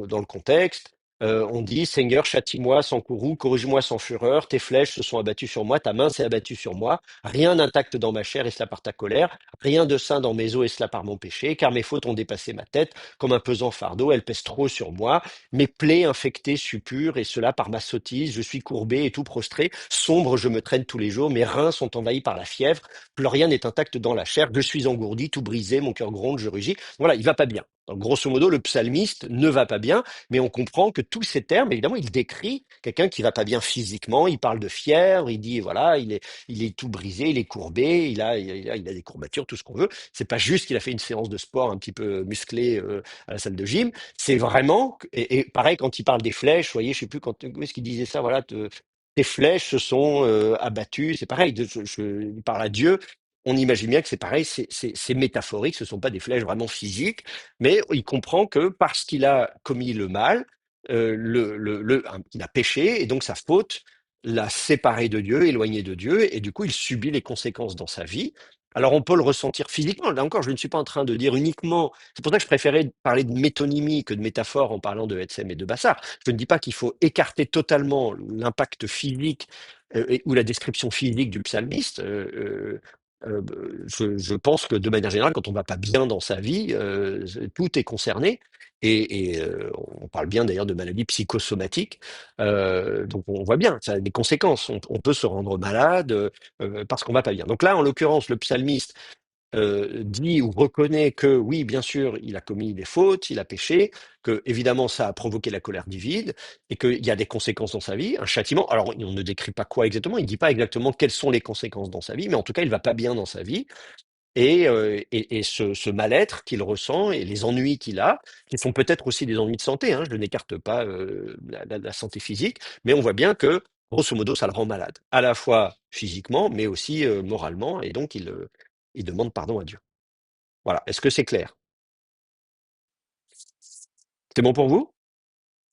dans le contexte, on dit Seigneur, châtie-moi sans courroux, corrige-moi sans fureur. Tes flèches se sont abattues sur moi, ta main s'est abattue sur moi. Rien d'intact dans ma chair, et cela par ta colère. Rien de sain dans mes os, et cela par mon péché. Car mes fautes ont dépassé ma tête comme un pesant fardeau. Elles pèsent trop sur moi. Mes plaies infectées suppurent, et cela par ma sottise. Je suis courbé et tout prostré. Sombre, je me traîne tous les jours. Mes reins sont envahis par la fièvre. Plus rien n'est intact dans la chair. Je suis engourdi, tout brisé. Mon cœur gronde, je rugis. Voilà, il va pas bien. Donc, grosso modo, le psalmiste ne va pas bien, mais on comprend que tous ces termes, évidemment, il décrit quelqu'un qui va pas bien physiquement. Il parle de fièvre. Il dit, voilà, il est tout brisé, il est courbé. Il a des courbatures, tout ce qu'on veut. C'est pas juste qu'il a fait une séance de sport un petit peu musclée à la salle de gym. C'est vraiment, et pareil quand il parle des flèches, vous voyez, je sais plus où est-ce qu'il disait ça, voilà, tes flèches se sont abattues, c'est pareil, il parle à Dieu, on imagine bien que c'est pareil, c'est métaphorique, ce sont pas des flèches vraiment physiques, mais il comprend que parce qu'il a commis le mal, il a péché et donc sa faute l'a séparé de Dieu, éloigné de Dieu, et du coup il subit les conséquences dans sa vie. Alors on peut le ressentir physiquement. Là encore, je ne suis pas en train de dire uniquement. C'est pour ça que je préférais parler de métonymie que de métaphore en parlant de Hetzem et de Bassar. Je ne dis pas qu'il faut écarter totalement l'impact physique ou la description physique du psalmiste. Je pense que de manière générale, quand on va pas bien dans sa vie, tout est concerné. On parle bien d'ailleurs de maladies psychosomatiques. Donc on voit bien, ça a des conséquences. On peut se rendre malade parce qu'on va pas bien. Donc là, en l'occurrence, le psalmiste dit ou reconnaît que oui, bien sûr, il a commis des fautes, il a péché, que évidemment ça a provoqué la colère divine et qu'il y a des conséquences dans sa vie, un châtiment. Alors on ne décrit pas quoi exactement, il ne dit pas exactement quelles sont les conséquences dans sa vie, mais en tout cas il va pas bien dans sa vie et ce mal-être qu'il ressent et les ennuis qu'il a, qui sont peut-être aussi des ennuis de santé, hein, je n'écarte pas la santé physique, mais on voit bien que grosso modo ça le rend malade, à la fois physiquement, mais aussi moralement, et donc il demande pardon à Dieu. Voilà. Est-ce que c'est clair? C'est bon pour vous?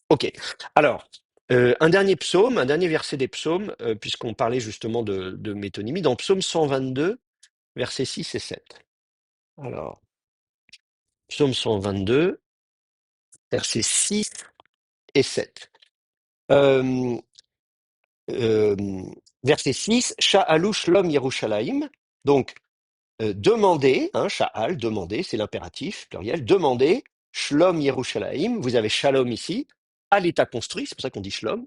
Ok. Alors, un dernier psaume, un dernier verset des psaumes, puisqu'on parlait justement de métonymie, dans Psaume 122, versets 6 et 7. Alors, Psaume 122, versets 6 et 7. Euh, euh, Verset 6, Sha'alu Shlom Yerushalayim. Donc, demandez, hein, Sha'al, demandez, c'est l'impératif, pluriel, demandez, Shlom Yerushalayim, vous avez Shalom ici, à l'état construit, c'est pour ça qu'on dit Shlom,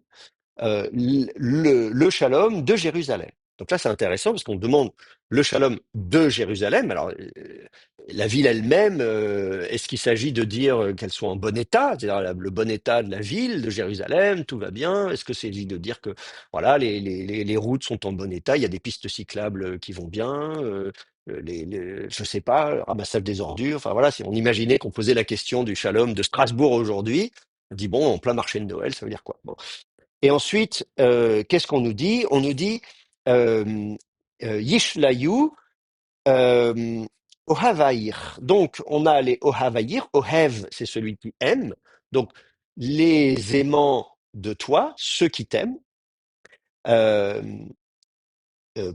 le shalom de Jérusalem. Donc là, c'est intéressant parce qu'on demande le shalom de Jérusalem. Alors, la ville elle-même, est-ce qu'il s'agit de dire qu'elle soit en bon état, c'est-à-dire le bon état de la ville de Jérusalem, tout va bien? Est-ce que c'est dit de dire que voilà, les routes sont en bon état, il y a des pistes cyclables qui vont bien, je sais pas, ramassage des ordures. Enfin voilà, si on imaginait qu'on posait la question du shalom de Strasbourg aujourd'hui, on dit bon, en plein marché de Noël, ça veut dire quoi? Bon. Et ensuite, qu'est-ce qu'on nous dit? On nous dit Yishlayu Ohavaïr. Donc, on a les Ohavaïr. Ohev, c'est celui qui aime. Donc, les aimants de toi, ceux qui t'aiment. Euh,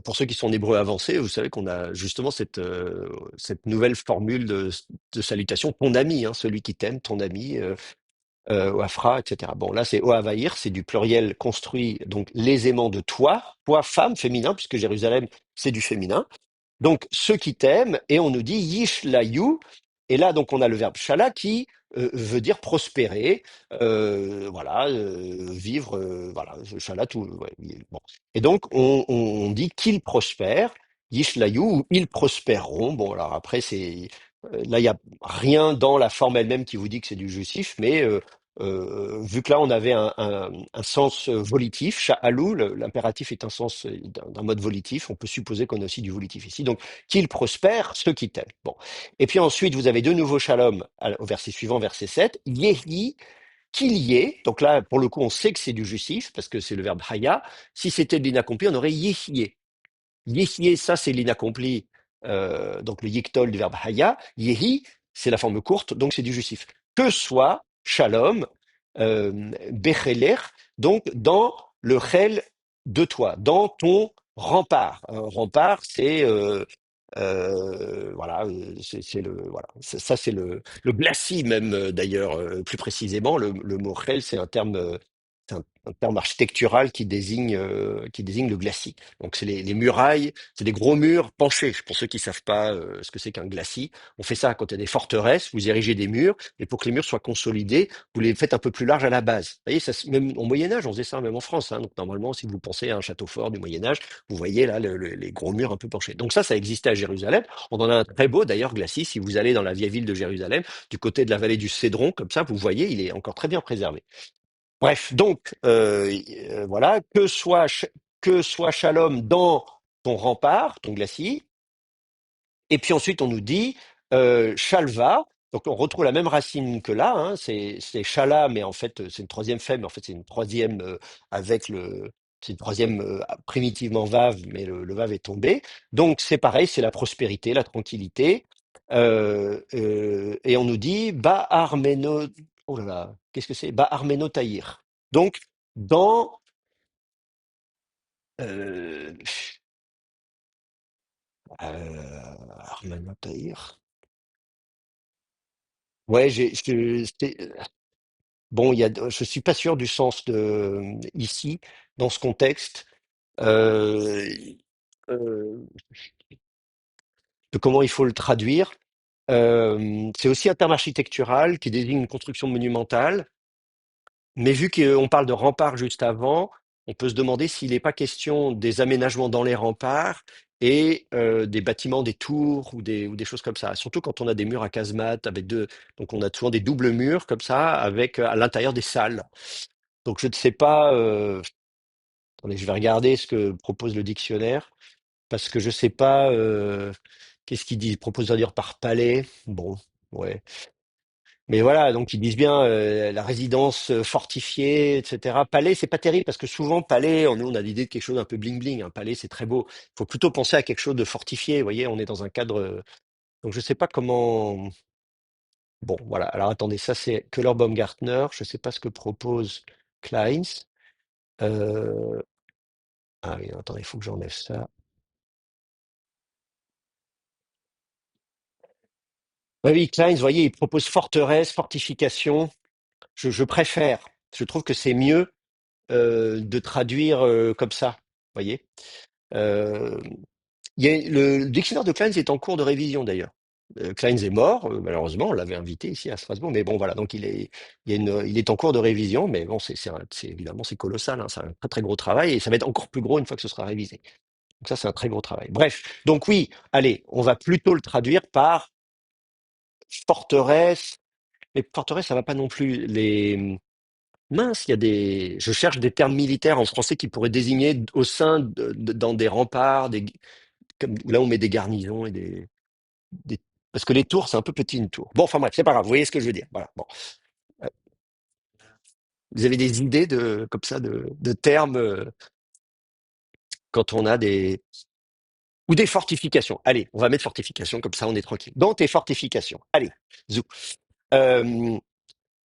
pour ceux qui sont en hébreu avancé, vous savez qu'on a justement cette nouvelle formule de salutation, ton ami, hein, celui qui t'aime, ton ami. Oafra, etc. Bon, là, c'est Oavaïr, c'est du pluriel construit, donc les aimants de toi, toi, femme, féminin, puisque Jérusalem, c'est du féminin. Donc, ceux qui t'aiment, et on nous dit Yishlayu, et là, donc, on a le verbe shala qui veut dire prospérer, voilà, vivre, voilà, shala, tout, ouais, bon. Et donc, on dit qu'ils prospèrent, Yishlayu, ou ils prospéreront. Bon, alors après, là, il n'y a rien dans la forme elle-même qui vous dit que c'est du justif, mais vu que là, on avait un sens volitif, sha'alou, l'impératif est un sens d'un mode volitif, on peut supposer qu'on a aussi du volitif ici. Donc, qu'ils prospèrent, ceux qui t'aiment. Bon. Et puis ensuite, vous avez de nouveau shalom au verset suivant, verset 7. Yehi, qu'il y ait. Donc là, pour le coup, on sait que c'est du justif, parce que c'est le verbe haya. Si c'était de l'inaccompli, on aurait yehié. Yehié, ça c'est l'inaccompli, donc le yiktol du verbe haya. Yehi, c'est la forme courte, donc c'est du justif. Que soit shalom, becheler, donc dans le chel de toi, dans ton rempart. Un rempart, c'est voilà, c'est le voilà, ça c'est le glacis même d'ailleurs plus précisément. Le mot chel, c'est un terme. C'est un terme architectural qui désigne le glacis. Donc c'est les murailles, c'est des gros murs penchés. Pour ceux qui savent pas ce que c'est qu'un glacis, on fait ça quand il y a des forteresses. Vous érigez des murs, et pour que les murs soient consolidés, vous les faites un peu plus larges à la base. Vous voyez, ça, même au Moyen Âge, on faisait ça même en France. Hein. Donc normalement, si vous pensez à un château fort du Moyen Âge, vous voyez là les gros murs un peu penchés. Donc ça existait à Jérusalem. On en a un très beau d'ailleurs glacis. Si vous allez dans la vieille ville de Jérusalem, du côté de la vallée du Cédron, comme ça, vous voyez, il est encore très bien préservé. Bref, donc voilà, que soit Shalom dans ton rempart, ton glacis, et puis ensuite on nous dit Shalva, donc on retrouve la même racine que là, hein, c'est Shala, mais en fait c'est une troisième femme, mais en fait c'est une troisième c'est une troisième primitivement Vav, mais le Vav est tombé. Donc c'est pareil, c'est la prospérité, la tranquillité. Et on nous dit Ba Oh là là, qu'est-ce que c'est? Bah, Arméno-Tahir. Donc, dans euh, Arméno-Tahir. Ouais, bon, je suis pas sûr du sens de ici, dans ce contexte, euh, euh, de comment il faut le traduire. C'est aussi un terme architectural qui désigne une construction monumentale. Mais vu qu'on parle de remparts juste avant, on peut se demander s'il n'est pas question des aménagements dans les remparts et des bâtiments, des tours ou des choses comme ça. Surtout quand on a des murs à casemates avec deux, donc on a souvent des doubles murs comme ça avec à l'intérieur des salles. Donc je ne sais pas. Attendez, je vais regarder ce que propose le dictionnaire parce que je ne sais pas qu'est-ce qu'il dit. Il propose de dire par palais. Bon, ouais. Mais voilà, donc ils disent bien la résidence fortifiée, etc. Palais, c'est pas terrible parce que souvent palais, nous on a l'idée de quelque chose d'un peu bling bling. Un palais, c'est très beau. Il faut plutôt penser à quelque chose de fortifié. Vous voyez, on est dans un cadre. Donc je sais pas comment. Bon, voilà. Alors attendez, ça c'est Köhler Baumgartner. Je sais pas ce que propose Kleins. Euh, Ah oui, attendez, il faut que j'enlève ça. Oui, oui, Kleins, vous voyez, il propose forteresse, fortification. Je préfère. Je trouve que c'est mieux de traduire comme ça. Vous voyez. Euh, le dictionnaire de Kleins est en cours de révision d'ailleurs. Kleins est mort, malheureusement, on l'avait invité ici à Strasbourg, mais bon voilà, donc il est en cours de révision, mais bon, évidemment c'est colossal, hein, c'est un très très gros travail et ça va être encore plus gros une fois que ce sera révisé. Donc ça c'est un très gros travail. Bref, donc oui, allez, on va plutôt le traduire par forteresse, mais forteresse ça va pas non plus. Mince, je cherche des termes militaires en français qui pourraient désigner au sein dans des remparts, là on met des garnisons et des- parce que les tours, c'est un peu petit une tour. Bon, enfin bref, c'est pas grave, vous voyez ce que je veux dire. Voilà. Bon. Euh, Vous avez des idées comme ça, de termes quand on a ou des fortifications. Allez, on va mettre fortification, comme ça on est tranquille. Dans tes fortifications. Allez, zou. Euh,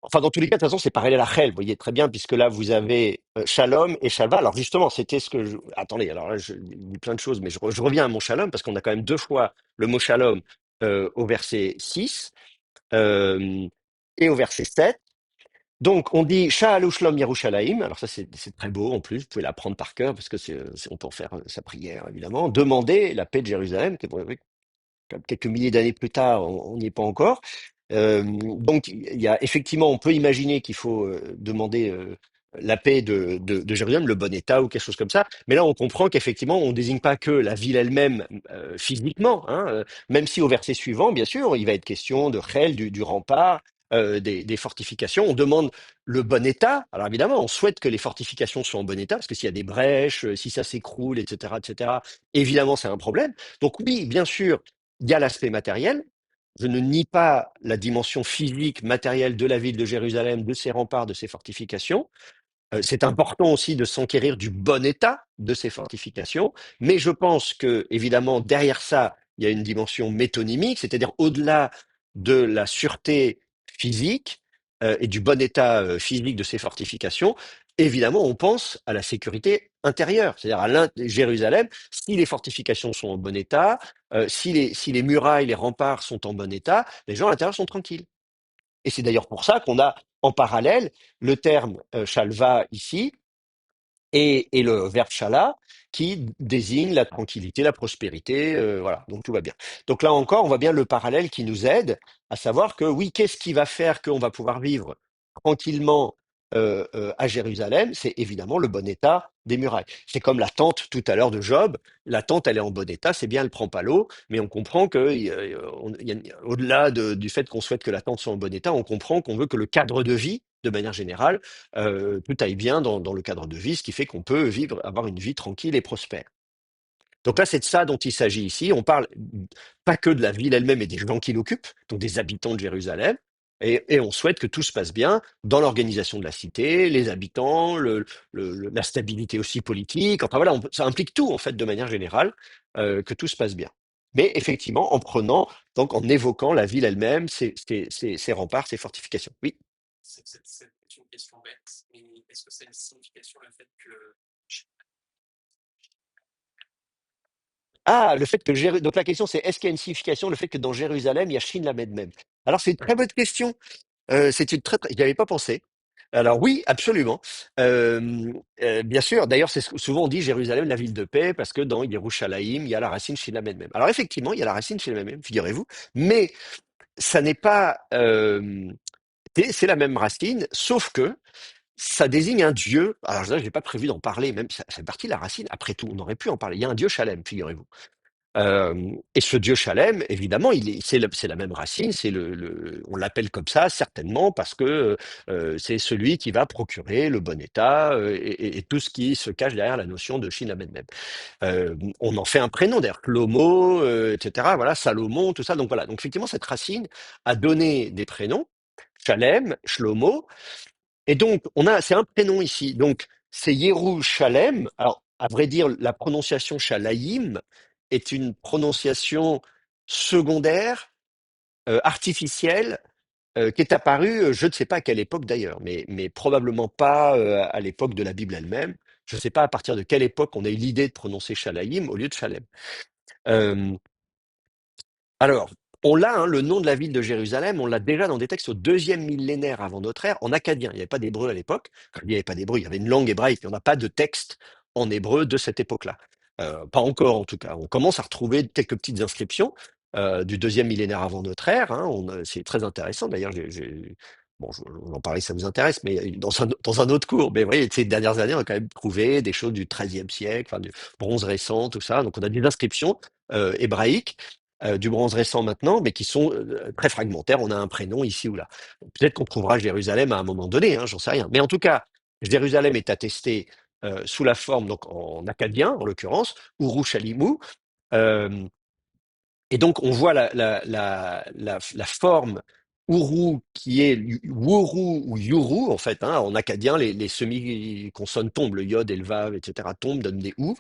Enfin, dans tous les cas, de toute façon, c'est parallèle à Rachel, vous voyez très bien, puisque là, vous avez Shalom et Shalva. Alors, justement, c'était ce que je... Attendez, alors là, je dis plein de choses, mais je reviens à mon Shalom, parce qu'on a quand même deux fois le mot Shalom au verset 6 euh, et au verset 7. Donc, on dit Sha'alu Shlom Yerushalayim. Alors, ça, c'est très beau, en plus. Vous pouvez l'apprendre par cœur, parce que on peut en faire sa prière, évidemment. Demander la paix de Jérusalem, comme quelques milliers d'années plus tard, on n'y est pas encore. Donc, il y a effectivement, on peut imaginer qu'il faut demander la paix de Jérusalem, le bon état ou quelque chose comme ça. Mais là, on comprend qu'effectivement, on désigne pas que la ville elle-même physiquement, hein, même si au verset suivant, bien sûr, il va être question de Chel, du rempart. Des fortifications, on demande le bon état. Alors évidemment, on souhaite que les fortifications soient en bon état, parce que s'il y a des brèches, si ça s'écroule, etc., évidemment, c'est un problème. Donc oui, bien sûr, il y a l'aspect matériel. Je ne nie pas la dimension physique, matérielle de la ville de Jérusalem, de ses remparts, de ses fortifications. C'est important aussi de s'enquérir du bon état de ces fortifications, mais je pense que, évidemment, derrière ça, il y a une dimension métonymique, c'est-à-dire au-delà de la sûreté physique et du bon état physique de ces fortifications, évidemment, on pense à la sécurité intérieure, c'est-à-dire Jérusalem, si les fortifications sont en bon état, si les murailles, les remparts sont en bon état, les gens à l'intérieur sont tranquilles. Et c'est d'ailleurs pour ça qu'on a en parallèle le terme shalva ici et le verbe shala qui désigne la tranquillité, la prospérité, voilà, donc tout va bien. Donc là encore, on voit bien le parallèle qui nous aide à savoir que oui, qu'est-ce qui va faire qu'on va pouvoir vivre tranquillement à Jérusalem? C'est évidemment le bon état des murailles. C'est comme la tente tout à l'heure de Job. La tente, elle est en bon état, c'est bien, elle prend pas l'eau, mais on comprend que au-delà du fait qu'on souhaite que la tente soit en bon état, on comprend qu'on veut que le cadre de vie, de manière générale, tout aille bien dans le cadre de vie, ce qui fait qu'on peut vivre, avoir une vie tranquille et prospère. Donc là, c'est de ça dont il s'agit ici. On parle pas que de la ville elle-même et des gens qui l'occupent, donc des habitants de Jérusalem, et on souhaite que tout se passe bien dans l'organisation de la cité, les habitants, la stabilité aussi politique. Enfin voilà, ça implique tout en fait de manière générale, que tout se passe bien. Mais effectivement, en évoquant la ville elle-même, ses remparts, ses fortifications. Oui. C'est une question bête, mais est-ce que c'est une signification le fait que... Ah, le fait que donc la question c'est est-ce qu'il y a une signification le fait que dans Jérusalem il y a Shin Lamed Mem? Alors c'est une très bonne question. C'est une j'y avais pas pensé. Alors oui, absolument. Bien sûr. D'ailleurs, souvent on dit Jérusalem, la ville de paix, parce que dans Yerushalayim, il y a la racine Shin Lamed Mem. Alors effectivement, il y a la racine Shin Lamed Mem, figurez-vous, mais ça n'est pas. C'est la même racine, sauf que ça désigne un dieu. Alors là, j'ai pas prévu d'en parler, même ça fait partie de la racine. Après tout, on aurait pu en parler. Il y a un dieu Shalem, figurez-vous. Et ce dieu Chalem, évidemment, c'est la même racine, on l'appelle comme ça certainement parce que c'est celui qui va procurer le bon état et tout ce qui se cache derrière la notion de Shin Lamed Mem. On en fait un prénom d'ailleurs, Shlomo, etc. Voilà, Salomon, tout ça. Donc voilà. Donc effectivement, cette racine a donné des prénoms, Shalem, Shlomo, et donc, c'est un prénom ici. Donc, c'est Yerushalem. Alors, à vrai dire, la prononciation Shalaïm est une prononciation secondaire, artificielle, qui est apparue, je ne sais pas à quelle époque d'ailleurs, mais probablement pas à l'époque de la Bible elle-même. Je ne sais pas à partir de quelle époque on a eu l'idée de prononcer Shalaïm au lieu de Shalem. Euh, alors, on l'a, hein, le nom de la ville de Jérusalem, on l'a déjà dans des textes au deuxième millénaire avant notre ère, en akkadien. Il n'y avait pas d'hébreu à l'époque. Quand il n'y avait pas d'hébreu, il y avait une langue hébraïque, mais on n'a pas de texte en hébreu de cette époque-là. Pas encore, en tout cas. On commence à retrouver quelques petites inscriptions du deuxième millénaire avant notre ère. Hein. C'est très intéressant. D'ailleurs, bon, je vais en parler si ça vous intéresse, mais dans un autre cours. Mais vous voyez, ces dernières années, on a quand même trouvé des choses du XIIIe siècle, enfin, du bronze récent, tout ça. Donc, on a des inscriptions hébraïques du bronze récent maintenant, mais qui sont très fragmentaires. On a un prénom ici ou là. Peut-être qu'on trouvera Jérusalem à un moment donné, hein, j'en sais rien. Mais en tout cas, Jérusalem est attesté sous la forme, donc en akkadien en l'occurrence, Urushalimou. Euh, et donc on voit la forme Uru qui est Wuru ou Yuru en fait. Hein, en akkadien, les semi-consonnes tombent, le yod et le vav, etc. tombent, donnent des ou.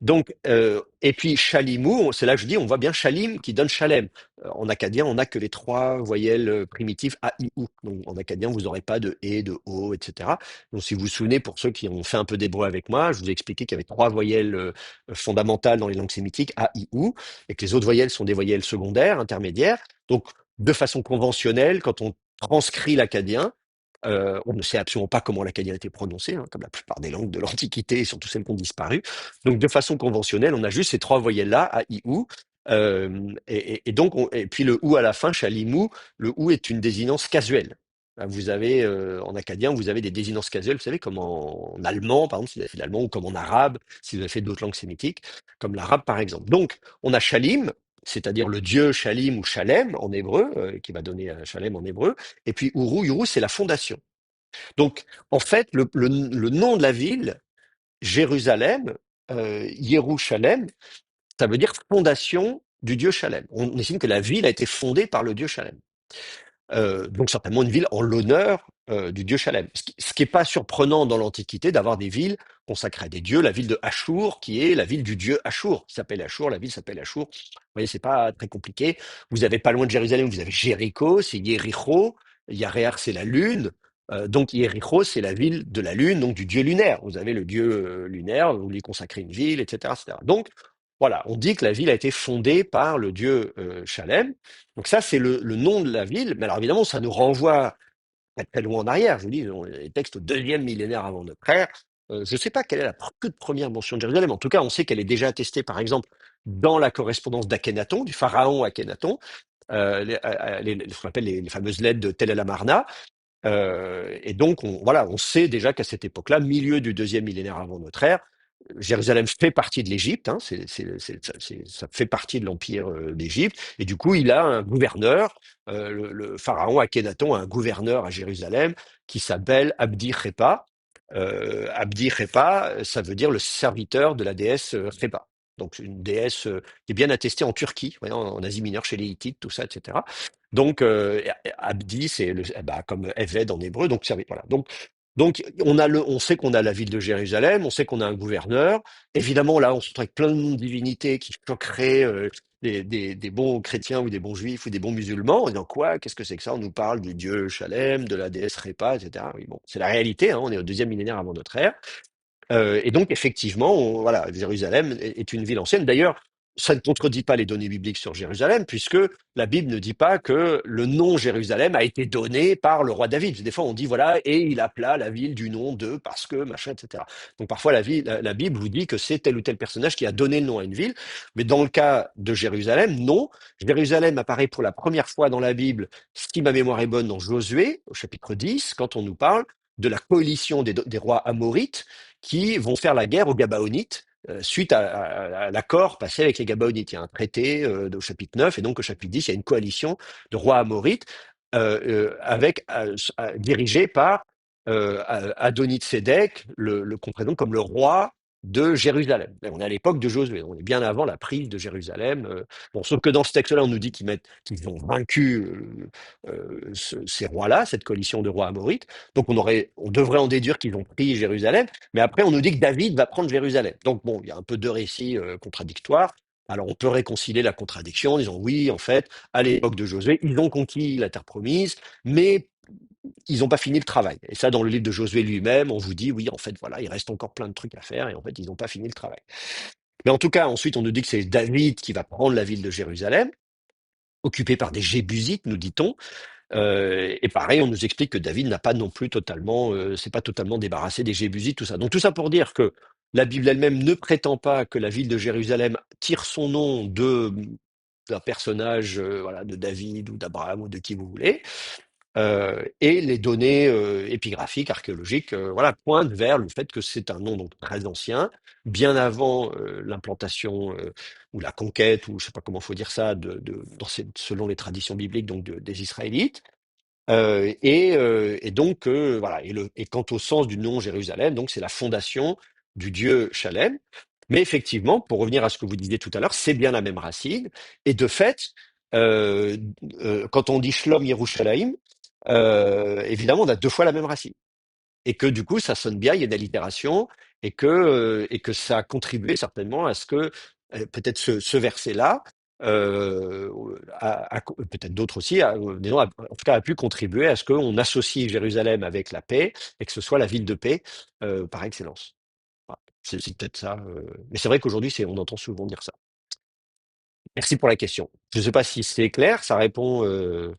Donc, et puis Chalimou, c'est là que je dis, on voit bien Chalim qui donne Chalem. En akkadien, on n'a que les trois voyelles primitives A, I, U. Donc, en akkadien, vous n'aurez pas de E, de O, etc. Donc, si vous vous souvenez, pour ceux qui ont fait un peu d'hébreu avec moi, je vous ai expliqué qu'il y avait trois voyelles fondamentales dans les langues sémitiques, A, I, U, et que les autres voyelles sont des voyelles secondaires, intermédiaires. Donc, de façon conventionnelle, quand on transcrit l'akkadien, on ne sait absolument pas comment l'akkadien a été prononcé, hein, comme la plupart des langues de l'Antiquité et surtout celles qui ont disparu. Donc, de façon conventionnelle, on a juste ces trois voyelles-là, A, I, U. Et donc, et puis le ou à la fin, chalimou, le ou est une désinence casuelle. Vous avez, en akkadien, vous avez des désinences casuelles, vous savez, comme en allemand, par exemple, si vous avez fait l'allemand, ou comme en arabe, si vous avez fait d'autres langues sémitiques, comme l'arabe, par exemple. Donc, on a Shalim, c'est-à-dire le dieu Shalim ou Shalem en hébreu, qui va donner Shalem en hébreu, et puis Uru, c'est la fondation. Donc, en fait, le nom de la ville, Jérusalem, Yerushalem, ça veut dire fondation du dieu Shalem. On estime que la ville a été fondée par le dieu Shalem. Donc certainement une ville en l'honneur du dieu Shalem. Ce qui est pas surprenant dans l'Antiquité d'avoir des villes consacrées à des dieux. La ville de Achour, qui est la ville du dieu Achour, qui s'appelle Achour, la ville s'appelle Achour. Vous voyez, c'est pas très compliqué. Vous avez pas loin de Jérusalem, vous avez Jéricho, c'est Yéricho. Yaréar, c'est la lune. Donc Yéricho, c'est la ville de la lune, donc du dieu lunaire. Vous avez le dieu lunaire, vous lui consacrez une ville, etc., etc. Donc voilà, on dit que la ville a été fondée par le dieu Shalem. Donc ça, c'est le nom de la ville. Mais alors évidemment, ça nous renvoie très, très loin en arrière. Je vous dis, les textes au deuxième millénaire avant notre ère. Je ne sais pas quelle est la toute première mention de Jérusalem. En tout cas, on sait qu'elle est déjà attestée, par exemple, dans la correspondance d'Akhenaton, du pharaon Akhenaton, ce qu'on appelle les fameuses lettres de Tel el Amarna. Et donc, voilà, on sait déjà qu'à cette époque-là, milieu du deuxième millénaire avant notre ère, Jérusalem fait partie de l'Égypte, hein, ça fait partie de l'empire d'Égypte, et du coup, il a un gouverneur, le pharaon Akhenaton a un gouverneur à Jérusalem qui s'appelle Abdi Khepa. Abdi Khepa, ça veut dire le serviteur de la déesse Khepa. Donc, c'est une déesse qui est bien attestée en Turquie, vous voyez, en Asie mineure, chez les Hittites, tout ça, etc. Donc, Abdi, c'est comme Eved en hébreu, donc voilà. Donc, Donc, on sait qu'on a la ville de Jérusalem, on sait qu'on a un gouverneur. Évidemment, là, on se retrouve avec plein de noms de divinités qui choqueraient des bons chrétiens ou des bons juifs ou des bons musulmans en disant quoi? Qu'est-ce que c'est que ça? On nous parle du dieu Shalem, de la déesse Répa, etc. Oui, bon, c'est la réalité, hein, on est au deuxième millénaire avant notre ère. Et donc, effectivement, voilà, Jérusalem est une ville ancienne. D'ailleurs, ça ne contredit pas les données bibliques sur Jérusalem, puisque la Bible ne dit pas que le nom Jérusalem a été donné par le roi David. Des fois, on dit, voilà, et il appela la ville du nom de, parce que, machin, etc. Donc, parfois, la Bible vous dit que c'est tel ou tel personnage qui a donné le nom à une ville. Mais dans le cas de Jérusalem, non. Jérusalem apparaît pour la première fois dans la Bible, si ma mémoire est bonne, dans Josué, au chapitre 10, quand on nous parle de la coalition des rois amorites qui vont faire la guerre aux Gabaonites suite à l'accord passé avec les Gabaonites. Il y a un traité au chapitre 9 et donc au chapitre 10, il y a une coalition de rois amorites dirigée par Adonit-Sédek, qu'on présente comme le roi de Jérusalem. Et on est à l'époque de Josué, on est bien avant la prise de Jérusalem. Bon, sauf que dans ce texte-là, on nous dit qu'ils ont vaincu ces rois-là, cette coalition de rois amorites. Donc on devrait en déduire qu'ils ont pris Jérusalem. Mais après, on nous dit que David va prendre Jérusalem. Donc bon, il y a un peu deux récits contradictoires. Alors on peut réconcilier la contradiction en disant oui, en fait, à l'époque de Josué, ils ont conquis la terre promise, mais ils n'ont pas fini le travail. Et ça, dans le livre de Josué lui-même, on vous dit oui, en fait, voilà, il reste encore plein de trucs à faire et en fait, ils n'ont pas fini le travail. Mais en tout cas, ensuite, on nous dit que c'est David qui va prendre la ville de Jérusalem, occupée par des Jébusites, nous dit-on. Et pareil, on nous explique que David n'a pas non plus totalement, s'est pas totalement débarrassé des Jébusites, tout ça. Donc tout ça pour dire que la Bible elle-même ne prétend pas que la ville de Jérusalem tire son nom d'un personnage, voilà, de David ou d'Abraham ou de qui vous voulez. Et les données épigraphiques, archéologiques, voilà, pointent vers le fait que c'est un nom donc très ancien, bien avant l'implantation ou la conquête, ou je sais pas comment faut dire ça, selon les traditions bibliques donc des Israélites. Et donc voilà. Et quant au sens du nom Jérusalem, donc c'est la fondation du dieu Shalem. Mais effectivement, pour revenir à ce que vous disiez tout à l'heure, c'est bien la même racine. Et de fait, euh, quand on dit Shlom Yerushalayim, évidemment, on a deux fois la même racine. Et que du coup, ça sonne bien, il y a une allitération, et que ça a contribué certainement à ce que peut-être ce verset-là, peut-être d'autres aussi, disons, en tout cas, a pu contribuer à ce qu'on associe Jérusalem avec la paix, et que ce soit la ville de paix par excellence. Voilà. C'est peut-être ça. Mais c'est vrai qu'aujourd'hui, on entend souvent dire ça. Merci pour la question. Je ne sais pas si c'est clair, ça répond.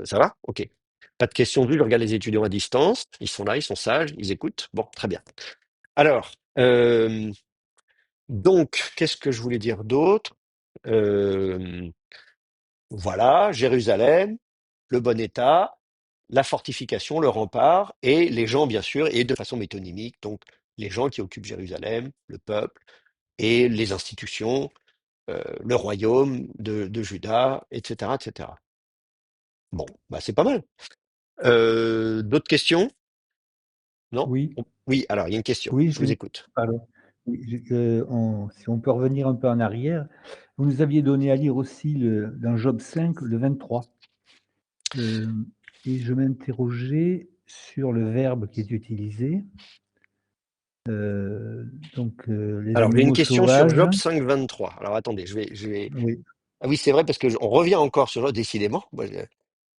Ça va? Ok. Pas de questions vues, je regarde les étudiants à distance. Ils sont là, ils sont sages, ils écoutent. Bon, très bien. Alors, donc, qu'est-ce que je voulais dire d'autre? Euh, voilà, Jérusalem, le bon état, la fortification, le rempart, et les gens, bien sûr, et de façon métonymique, donc les gens qui occupent Jérusalem, le peuple, et les institutions, le royaume de Juda, etc., etc. Bon, bah c'est pas mal. D'autres questions? Non? Oui, Oui, alors il y a une question. oui, Je vous écoute. pardon. Oui, si on peut revenir un peu en arrière, vous nous aviez donné à lire aussi dans Job 5, le 23. Euh, et je m'interrogeais sur le verbe qui est utilisé. Euh, les Alors, j'ai une animaux question sur sauvages. Job 5.23. Alors, attendez, je vais. Oui. Ah oui, c'est vrai, parce qu'on revient encore sur Job, décidément.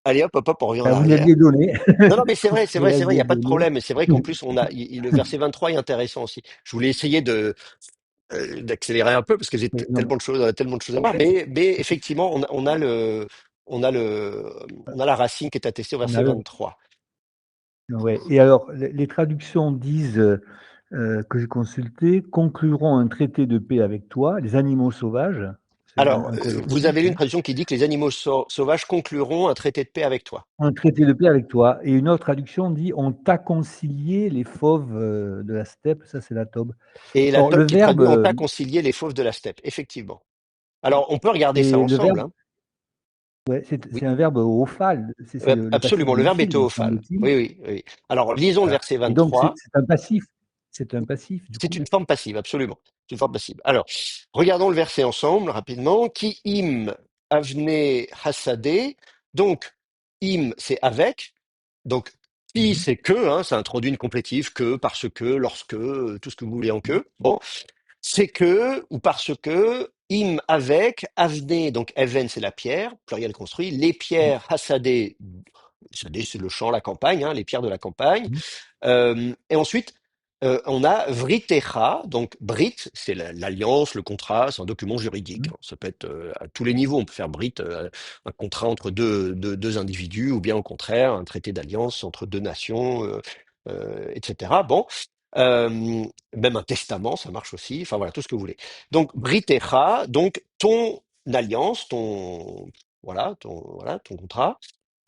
Allez, hop, hop, hop, on revient en Ben, vous arrière. l'aviez donné. Non, non, mais c'est vrai, c'est Vous vrai, c'est vrai, il n'y l'aviez a pas de donné. problème. Mais c'est vrai qu'en plus, le verset 23 est intéressant aussi. Je voulais essayer d'accélérer un peu, parce que j'ai Oui, non, tellement de choses à voir. Mais effectivement, on a la racine qui est attestée au on verset a le. 23. Ouais. Et alors, les traductions disent que j'ai consulté concluront un traité de paix avec toi, les animaux sauvages. C'est Alors, un vous collectif. avez lu une Hein. traduction qui dit que les animaux sauvages concluront un traité de paix avec toi. Un traité de paix avec toi. Et une autre traduction dit on t'a concilié les fauves de la steppe. Ça, c'est la taube. Et la Bon, le Tob qui verbe. traduit on t'a concilié les fauves de la steppe, effectivement. Alors, on peut regarder ça Et le ensemble, verbe, hein. ouais, Oui, c'est un verbe ophale. C'est le passif absolument. Le verbe est difficile, me théophale. semble-t-il. Oui, oui, oui. Alors, lisons le Voilà. verset Et donc, 23. c'est un passif. C'est un passif, du C'est coup. une forme passive, absolument. C'est une forme passive. Alors, regardons le verset ensemble, rapidement. Ki im avne hasadeh. Donc, im, c'est avec. Donc, Si, Mhm. c'est que, hein, ça introduit une complétive, que, parce que, lorsque, tout ce que vous voulez en que. Bon, c'est que, ou parce que, im avec, avne, donc even c'est la pierre, pluriel construit, les pierres, hassadé, hassadé c'est le champ, la campagne, hein, les pierres de la campagne. Mhm. Et ensuite, on a vritecha, donc brit, c'est l'alliance, le contrat, c'est un document juridique, Mhm. hein. Ça peut être à tous les niveaux, on peut faire brit, un contrat entre deux individus, ou bien au contraire, un traité d'alliance entre deux nations, etc. Bon. Euh, Même un testament, ça marche aussi. Enfin voilà, tout ce que vous voulez. Donc britecha, donc ton alliance, ton contrat.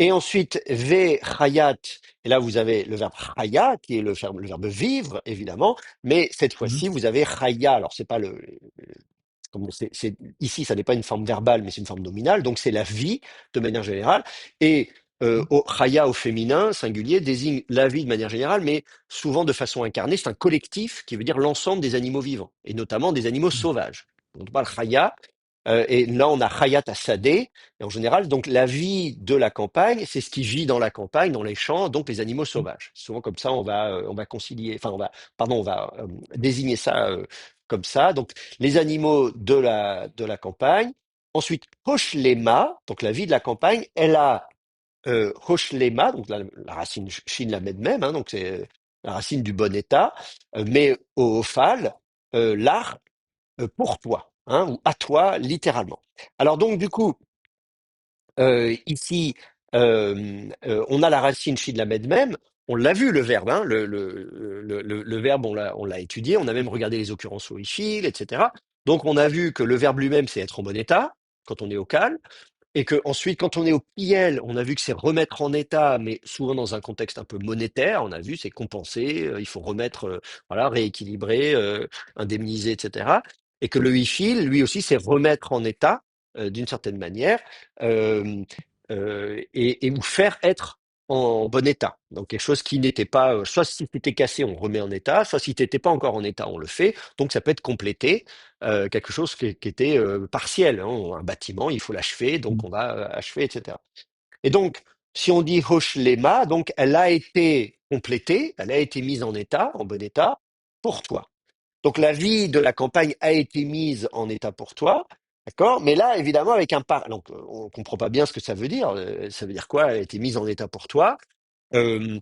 Et ensuite ve chayat. Et là vous avez le verbe chaya qui est le verbe vivre évidemment, mais cette Mhm. fois-ci vous avez chaya. Alors c'est pas ici ça n'est pas une forme verbale, mais c'est une forme nominale. Donc c'est la vie de manière générale. Et chaya au féminin singulier désigne la vie de manière générale, mais souvent de façon incarnée. C'est un collectif qui veut dire l'ensemble des animaux vivants, et notamment des animaux Mhm. sauvages. On parle chaya, et là on a chayat à sadé, et en général, donc la vie de la campagne, c'est ce qui vit dans la campagne, dans les champs, donc les animaux sauvages. Souvent comme ça, on va concilier, enfin on va désigner ça comme ça. Donc les animaux de la campagne. Ensuite, Hoshlema, donc la vie de la campagne, elle a Hoshlema, donc la racine chine la même, hein, donc c'est la racine du bon état, mais au phal, l'art pour toi, hein, ou à toi, littéralement. Alors donc du coup, ici, on a la racine chi de la même. On l'a vu le verbe, hein, le verbe, on l'a étudié. On a même regardé les occurrences au ichil, etc. Donc on a vu que le verbe lui-même, c'est être en bon état quand on est au calme. Et que ensuite, quand on est au pliel, on a vu que c'est remettre en état, mais souvent dans un contexte un peu monétaire. On a vu, c'est compenser, il faut remettre, voilà, rééquilibrer, indemniser, etc. Et que le ifil, lui aussi, c'est remettre en état, d'une certaine manière, euh, et vous faire être en bon état. Donc quelque chose qui n'était pas, soit si c'était cassé, on remet en état, soit si t'étais pas encore en état, on le fait. Donc ça peut être complété, quelque chose qui était partiel, hein. Un bâtiment, il faut l'achever, donc Mhm. on va achever, etc. Et donc, si on dit Hoshlema, donc elle a été complétée, elle a été mise en état, en bon état, pour toi. Donc la vie de la campagne a été mise en état pour toi, d'accord? Mais là, évidemment, avec un par. Donc, on comprend pas bien ce que ça veut dire. Ça veut dire quoi? Elle a été mise en état pour toi. Euh,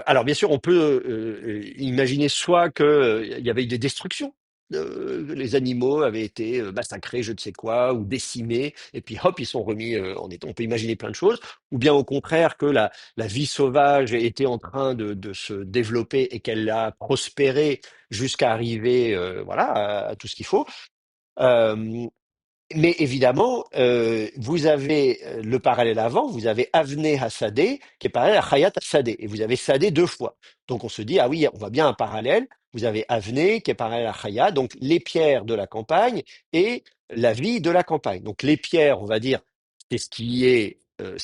alors bien sûr, on peut imaginer soit qu'il y avait eu des destructions, les animaux avaient été massacrés, je ne sais quoi, ou décimés, et puis hop, ils sont remis en état. On peut imaginer plein de choses, ou bien au contraire que la vie sauvage était en train de se développer et qu'elle a prospéré jusqu'à arriver, voilà, à tout ce qu'il faut. Euh, mais évidemment, vous avez le parallèle avant, vous avez Avnei Hassadé, qui est parallèle à Chayat Hassadé, et vous avez Sadé deux fois. Donc on se dit, ah oui, on voit bien un parallèle. Vous avez Avnei, qui est parallèle à Chayat, donc les pierres de la campagne et la vie de la campagne. Donc les pierres, on va dire, c'est ce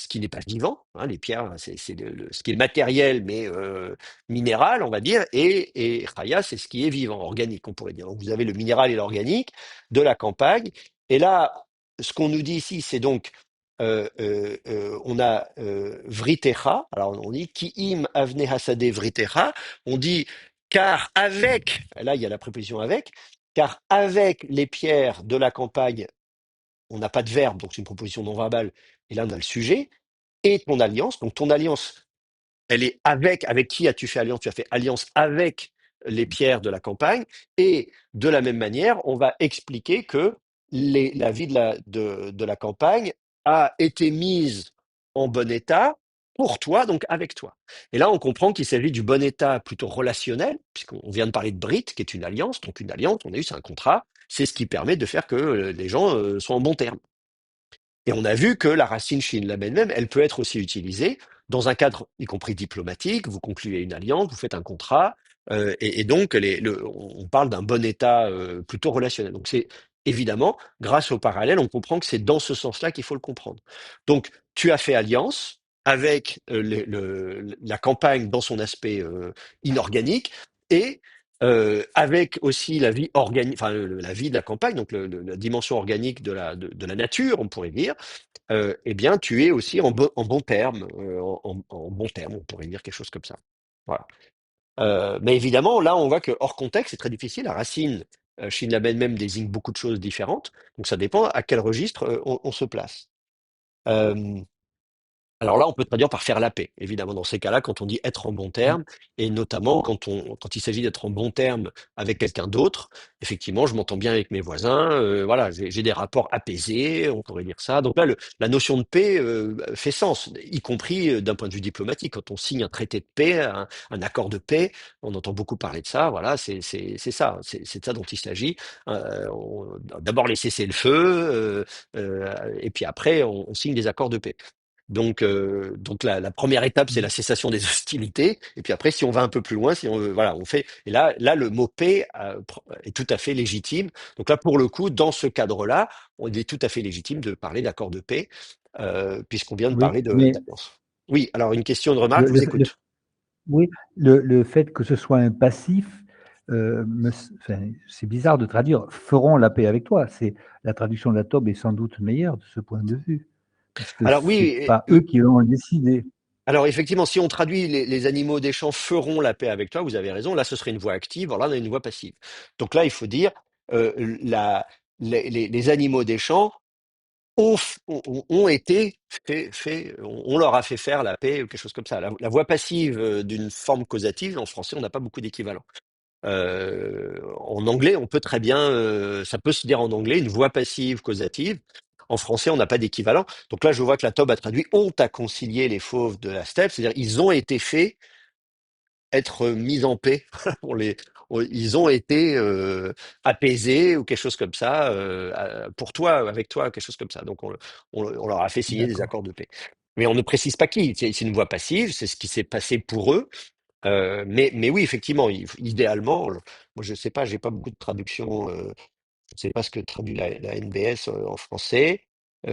qui n'est pas vivant, hein, les pierres, c'est ce qui est matériel, mais minéral, on va dire, et Chaya, c'est ce qui est vivant, organique, on pourrait dire. Donc vous avez le minéral et l'organique de la campagne. Et là, ce qu'on nous dit ici, c'est donc, on a vritecha, alors on dit ki im avne hasade vritecha, on dit car avec, là il y a la préposition avec, car avec les pierres de la campagne, on n'a pas de verbe, donc c'est une proposition non verbale, et là on a le sujet, et ton alliance, donc ton alliance elle est avec qui as-tu fait alliance? Tu as fait alliance avec les pierres de la campagne. Et de la même manière, on va expliquer que la vie de la campagne a été mise en bon état pour toi, donc avec toi. Et là, on comprend qu'il s'agit du bon état plutôt relationnel, puisqu'on vient de parler de Brit, qui est une alliance. Donc une alliance, on a eu, c'est un contrat. C'est ce qui permet de faire que les gens soient en bon terme. Et on a vu que la racine chine la même, elle peut être aussi utilisée dans un cadre, y compris diplomatique. Vous concluez une alliance, vous faites un contrat, et donc on parle d'un bon état plutôt relationnel. Donc c'est évidemment, grâce au parallèle, on comprend que c'est dans ce sens-là qu'il faut le comprendre. Donc tu as fait alliance avec la campagne dans son aspect inorganique, et avec aussi la vie organique, enfin la vie de la campagne, donc la dimension organique de la nature, on pourrait dire, eh bien, tu es aussi en bon terme, en bon terme, on pourrait dire quelque chose comme ça. Voilà. Mais évidemment, là, on voit que hors contexte, c'est très difficile. La racine Shin-Laben même désigne beaucoup de choses différentes, donc ça dépend à quel registre on se place. Euh, alors là, on peut traduire par faire la paix, évidemment, dans ces cas-là, quand on dit être en bon terme, et notamment quand il s'agit d'être en bon terme avec quelqu'un d'autre, effectivement, je m'entends bien avec mes voisins, voilà, j'ai des rapports apaisés, on pourrait dire ça. Donc là, la notion de paix fait sens, y compris d'un point de vue diplomatique. Quand on signe un traité de paix, un accord de paix, on entend beaucoup parler de ça, voilà, c'est ça, c'est de ça dont il s'agit. D'abord les cesser le feu, et puis après, on signe des accords de paix. Donc la première étape, c'est la cessation des hostilités. Et puis après, si on va un peu plus loin, si on veut, voilà, on fait. Et là, le mot paix est tout à fait légitime. Donc là, pour le coup, dans ce cadre-là, on est tout à fait légitime de parler d'accord de paix, puisqu'on vient de Oui, parler mais d'alliance. Oui, alors une question, une remarque, le, je vous le- le- écoute. oui, le fait que ce soit un passif, enfin, c'est bizarre de traduire feront la paix avec toi. La traduction de la Tobe est sans doute meilleure de ce point de vue, parce que Alors c'est oui, pas eux qui l'ont décidé. alors effectivement, si on traduit les animaux des champs feront la paix avec toi, vous avez raison, là ce serait une voix active, alors là on a une voix passive. Donc là, il faut dire la, les animaux des champs ont été on leur a fait faire la paix ou quelque chose comme ça. La voix passive d'une forme causative, en français, on n'a pas beaucoup d'équivalent. En anglais, on peut très bien, ça peut se dire en anglais, une voix passive causative. En français, on n'a pas d'équivalent. Donc là, je vois que la TOB a traduit ont à concilier les fauves de la steppe, c'est-à-dire ils ont été faits être mis en paix. Ils ont été apaisés ou quelque chose comme ça pour toi, avec toi, quelque chose comme ça. Donc on leur a fait signer des D'accord. accords de paix. Mais on ne précise pas qui. C'est une voie passive, c'est ce qui s'est passé pour eux. Mais oui, effectivement, idéalement, moi je sais pas, j'ai pas beaucoup de traductions. Je sais pas ce que traduit la NBS en français.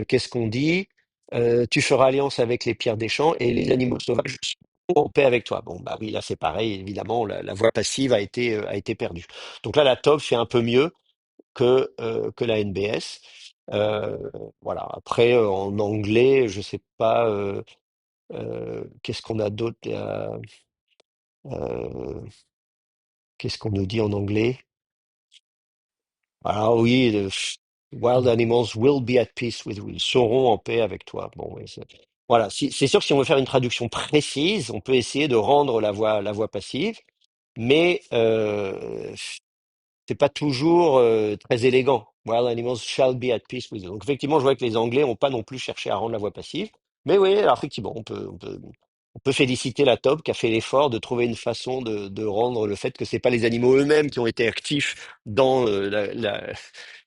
Qu'est-ce qu'on dit? Tu feras alliance avec les pierres des champs et les animaux sauvages seront en paix avec toi. Bon, bah oui, là c'est pareil, évidemment, la voix passive a été perdue. Donc là, la TOB fait un peu mieux que la NBS. Euh, voilà. Après, en anglais, je sais pas, qu'est-ce qu'on a d'autre? Euh, Qu'est-ce qu'on nous dit en anglais? Ah oui, Wild animals will be at peace with you. Ils seront en paix avec toi. Bon, oui, voilà. C'est sûr que si on veut faire une traduction précise, on peut essayer de rendre la voix passive, mais c'est pas toujours très élégant. Wild animals shall be at peace with you. Donc effectivement, je vois que les Anglais n'ont pas non plus cherché à rendre la voix passive. Mais oui, alors effectivement, on peut féliciter la TOB qui a fait l'effort de trouver une façon de rendre le fait que c'est pas les animaux eux-mêmes qui ont été actifs dans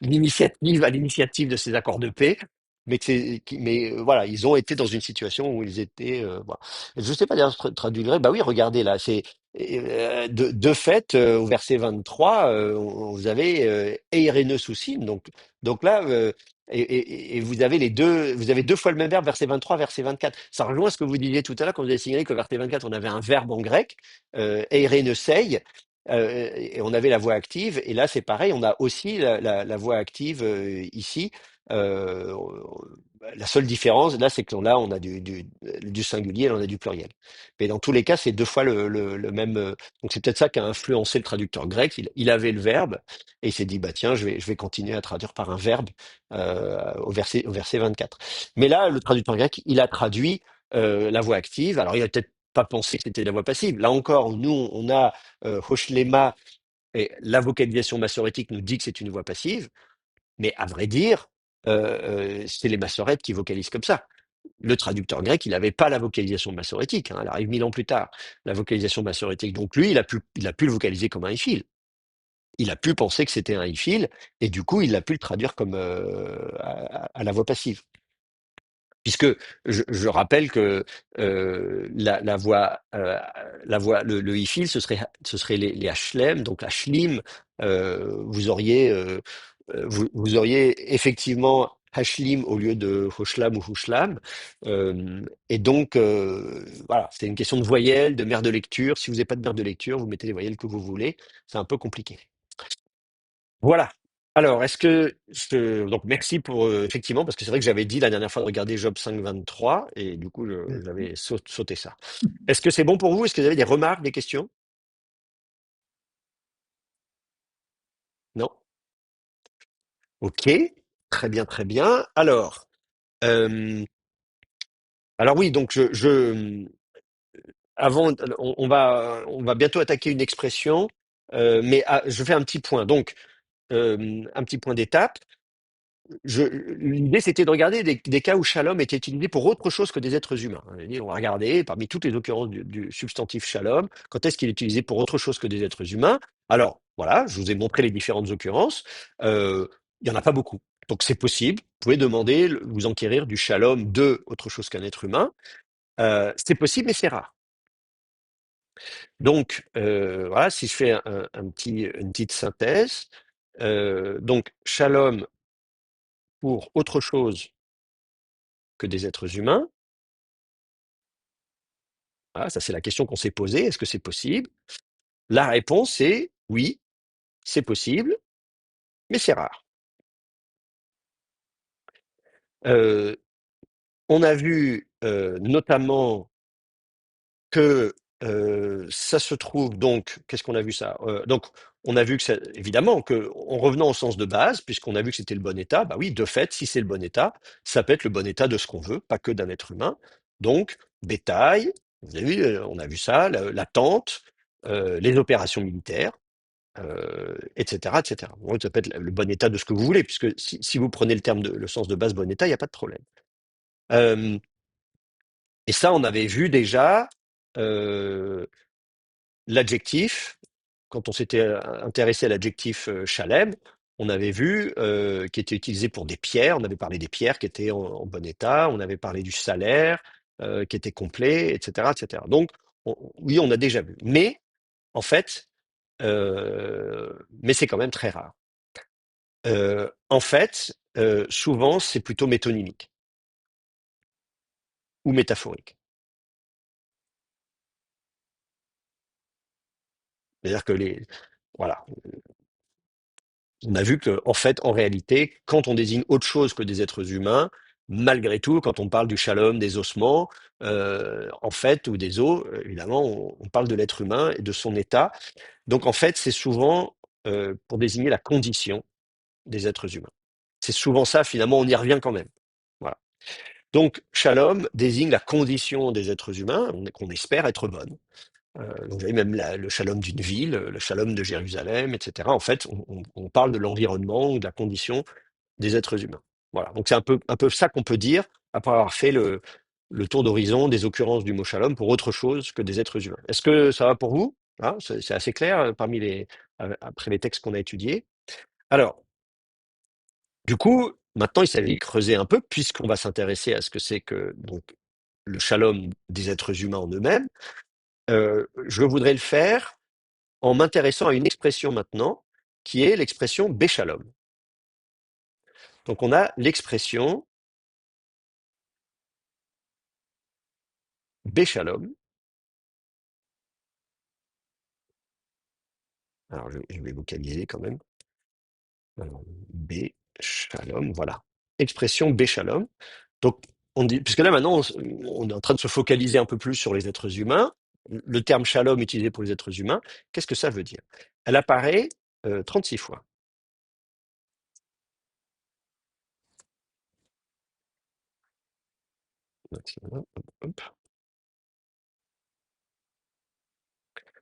l'initiative, à l'initiative de ces accords de paix, mais mais voilà, ils ont été dans une situation où ils étaient. Voilà. Je sais pas d'ailleurs traduire. Bah oui, regardez là, c'est de fait, au verset 23, vous avez Eirene Sousim. Donc là, et vous avez vous avez deux fois le même verbe, verset 23, verset 24. Ça rejoint ce que vous disiez tout à l'heure quand vous avez signalé qu'au verset 24, on avait un verbe en grec, Eirene sei, et on avait la voix active. Et là, c'est pareil, on a aussi la voix active ici. Euh, la seule différence, là, c'est que là, on a du singulier, là, on a du pluriel. Mais dans tous les cas, c'est deux fois le même. Donc c'est peut-être ça qui a influencé le traducteur grec. Il avait le verbe et il s'est dit, bah tiens, je vais continuer à traduire par un verbe au verset 24. Mais là, le traducteur grec, il a traduit la voix active. Alors il a peut-être pas pensé que c'était la voix passive. Là encore, nous, on a Hoshlema et la vocalisation massorétique nous dit que c'est une voix passive. Mais à vrai dire, c'est les massorètes qui vocalisent comme ça. Le traducteur grec, il n'avait pas la vocalisation massorétique, hein, elle arrive 1000 ans plus tard, la vocalisation massorétique. Donc lui, il a pu le vocaliser comme un ifil. Il a pu penser que c'était un ifil, et du coup, il a pu le traduire comme à la voix passive. Puisque je rappelle que la voix, le ifil, ce serait les HLM, donc HLIM, vous auriez effectivement hashlim au lieu de hoshlam ou hushlam. Et donc, voilà, c'est une question de voyelles, de mère de lecture. Si vous n'avez pas de mère de lecture, vous mettez les voyelles que vous voulez. C'est un peu compliqué. Voilà. Alors, donc merci pour effectivement parce que c'est vrai que j'avais dit la dernière fois de regarder Job 5.23 et du coup Merci. j'avais sauté ça. Est-ce que c'est bon pour vous? Est-ce que vous avez des remarques, des questions? Non? Ok. Très bien, très bien. Euh, alors oui, donc avant, on va bientôt attaquer une expression, mais je fais un petit point. Donc, un petit point d'étape. L'idée, c'était de regarder des cas où shalom était utilisé pour autre chose que des êtres humains. On va regarder, parmi toutes les occurrences du substantif shalom, quand est-ce qu'il est utilisé pour autre chose que des êtres humains. Alors, voilà, je vous ai montré les différentes occurrences. Il n'y en a pas beaucoup. Donc, c'est possible. Vous pouvez demander, vous enquérir du shalom de autre chose qu'un être humain. C'est possible, mais c'est rare. Donc, voilà, si je fais une petite synthèse, donc, shalom pour autre chose que des êtres humains. Voilà, ça c'est la question qu'on s'est posée. Est-ce que c'est possible? La réponse est oui, c'est possible, mais c'est rare. Euh, on a vu notamment que ça se trouve donc, qu'est-ce qu'on a vu ça? Donc, on a vu que évidemment que en revenant au sens de base, puisqu'on a vu que c'était le bon état, bah oui, de fait, si c'est le bon état, ça peut être le bon état de ce qu'on veut, pas que d'un être humain. Donc, bétail, vous avez vu, on a vu ça, la tente, les opérations militaires, etc., etc. Bon, ça peut être le bon état de ce que vous voulez, puisque si vous prenez le sens de base bon état, il n'y a pas de problème. Euh, et ça, on avait vu déjà l'adjectif, quand on s'était intéressé à l'adjectif chalem, on avait vu qui était utilisé pour des pierres, on avait parlé des pierres qui étaient en bon état, on avait parlé du salaire qui était complet, etc., etc. Donc, oui, on a déjà vu. Mais, en fait, mais c'est quand même très rare. En fait, souvent, c'est plutôt métonymique ou métaphorique. C'est-à-dire que voilà, on a vu que, en fait, en réalité, quand on désigne autre chose que des êtres humains, malgré tout, quand on parle du shalom, des ossements, en fait, ou des os, évidemment, on parle de l'être humain et de son état. Donc, en fait, c'est souvent pour désigner la condition des êtres humains. C'est souvent ça, finalement, on y revient quand même. Voilà. Donc, shalom désigne la condition des êtres humains, qu'on espère être bonne. Donc, vous avez même le shalom d'une ville, le shalom de Jérusalem, etc. En fait, on parle de l'environnement ou de la condition des êtres humains. Voilà. Donc, c'est un peu ça qu'on peut dire après avoir fait le tour d'horizon des occurrences du mot shalom pour autre chose que des êtres humains. Est-ce que ça va pour vous? Hein, c'est assez clair après les textes qu'on a étudiés. Alors, du coup, maintenant, il s'agit de creuser un peu, puisqu'on va s'intéresser à ce que c'est que donc, le shalom des êtres humains en eux-mêmes. Je voudrais le faire en m'intéressant à une expression maintenant, qui est l'expression béchalom. Donc on a l'expression béchalom. Alors je vais vocaliser quand même. Alors, béchalom, voilà. Expression béchalom. Donc on dit, puisque là maintenant on est en train de se focaliser un peu plus sur les êtres humains. Le terme shalom utilisé pour les êtres humains, qu'est-ce que ça veut dire? Elle apparaît 36 fois.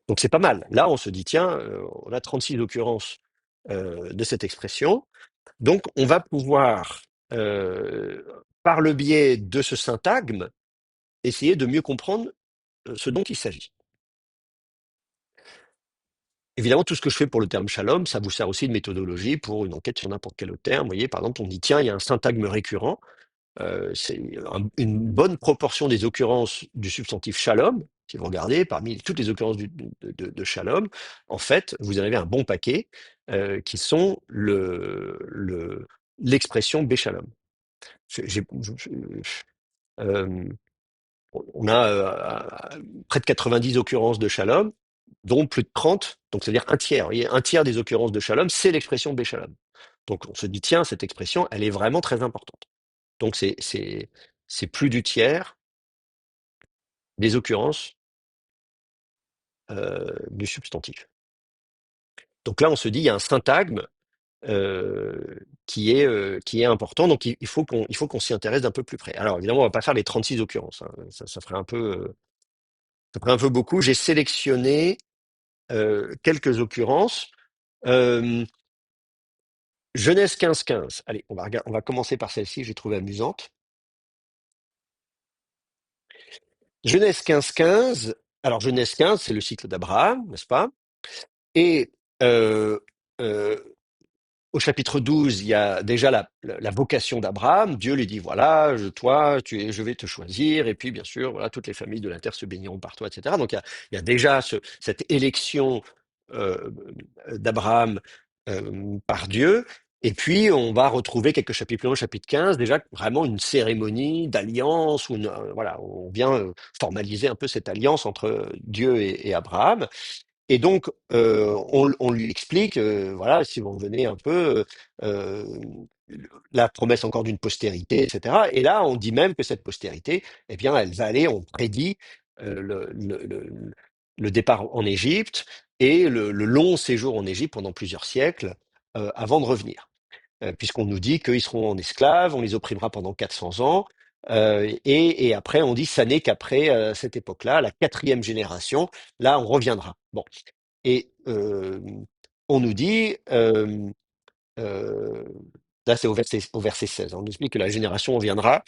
Donc c'est pas mal. Là, on se dit, tiens, on a 36 occurrences de cette expression. Donc on va pouvoir, par le biais de ce syntagme, essayer de mieux comprendre ce dont il s'agit. Évidemment, tout ce que je fais pour le terme shalom, ça vous sert aussi de méthodologie pour une enquête sur n'importe quel autre terme. Vous voyez, par exemple, on dit, tiens, il y a un syntagme récurrent. C'est une bonne proportion des occurrences du substantif shalom. Si vous regardez, parmi toutes les occurrences de shalom, en fait, vous en avez un bon paquet qui sont l'expression béchalom. Euh, on a près de 90 occurrences de shalom, dont plus de 30, donc c'est-à-dire un tiers. Vous voyez, un tiers des occurrences de shalom, c'est l'expression béchalom. Donc on se dit, tiens, cette expression, elle est vraiment très importante. Donc c'est plus du tiers des occurrences du substantif. Donc là, on se dit, il y a un syntagme qui est important. Donc il faut qu'on s'y intéresse d'un peu plus près. Alors évidemment, on va pas faire les 36 occurrences, hein. Ça ferait un peu, ça ferait un peu beaucoup. J'ai sélectionné quelques occurrences. Euh, Genèse 15-15. Allez, on va commencer par celle-ci, j'ai trouvé amusante. Genèse 15-15. Alors, Genèse 15, c'est le cycle d'Abraham, n'est-ce pas? Et euh, euh, au chapitre 12, il y a déjà la vocation d'Abraham. Dieu lui dit, voilà, je vais te choisir. Et puis, bien sûr, voilà, toutes les familles de la terre se béniront par toi, etc. Donc, il y a déjà cette élection euh, d'Abraham par Dieu. Et puis, on va retrouver quelques chapitres plus loin, au chapitre 15, déjà vraiment une cérémonie d'alliance, où voilà, on vient formaliser un peu cette alliance entre Dieu et Abraham. Et donc, on lui explique, voilà, si vous revenez un peu, euh, la promesse encore d'une postérité, etc. Et là, on dit même que cette postérité, eh bien, elle va aller, on prédit le départ en Égypte et le long séjour en Égypte pendant plusieurs siècles avant de revenir. Puisqu'on nous dit qu'ils seront en esclaves, on les opprimera pendant 400 ans. Et après, on dit ça n'est qu'après cette époque-là, la quatrième génération, là, on reviendra. Bon. Et on nous dit, euh, là c'est au verset 16, hein, on nous explique que la génération viendra,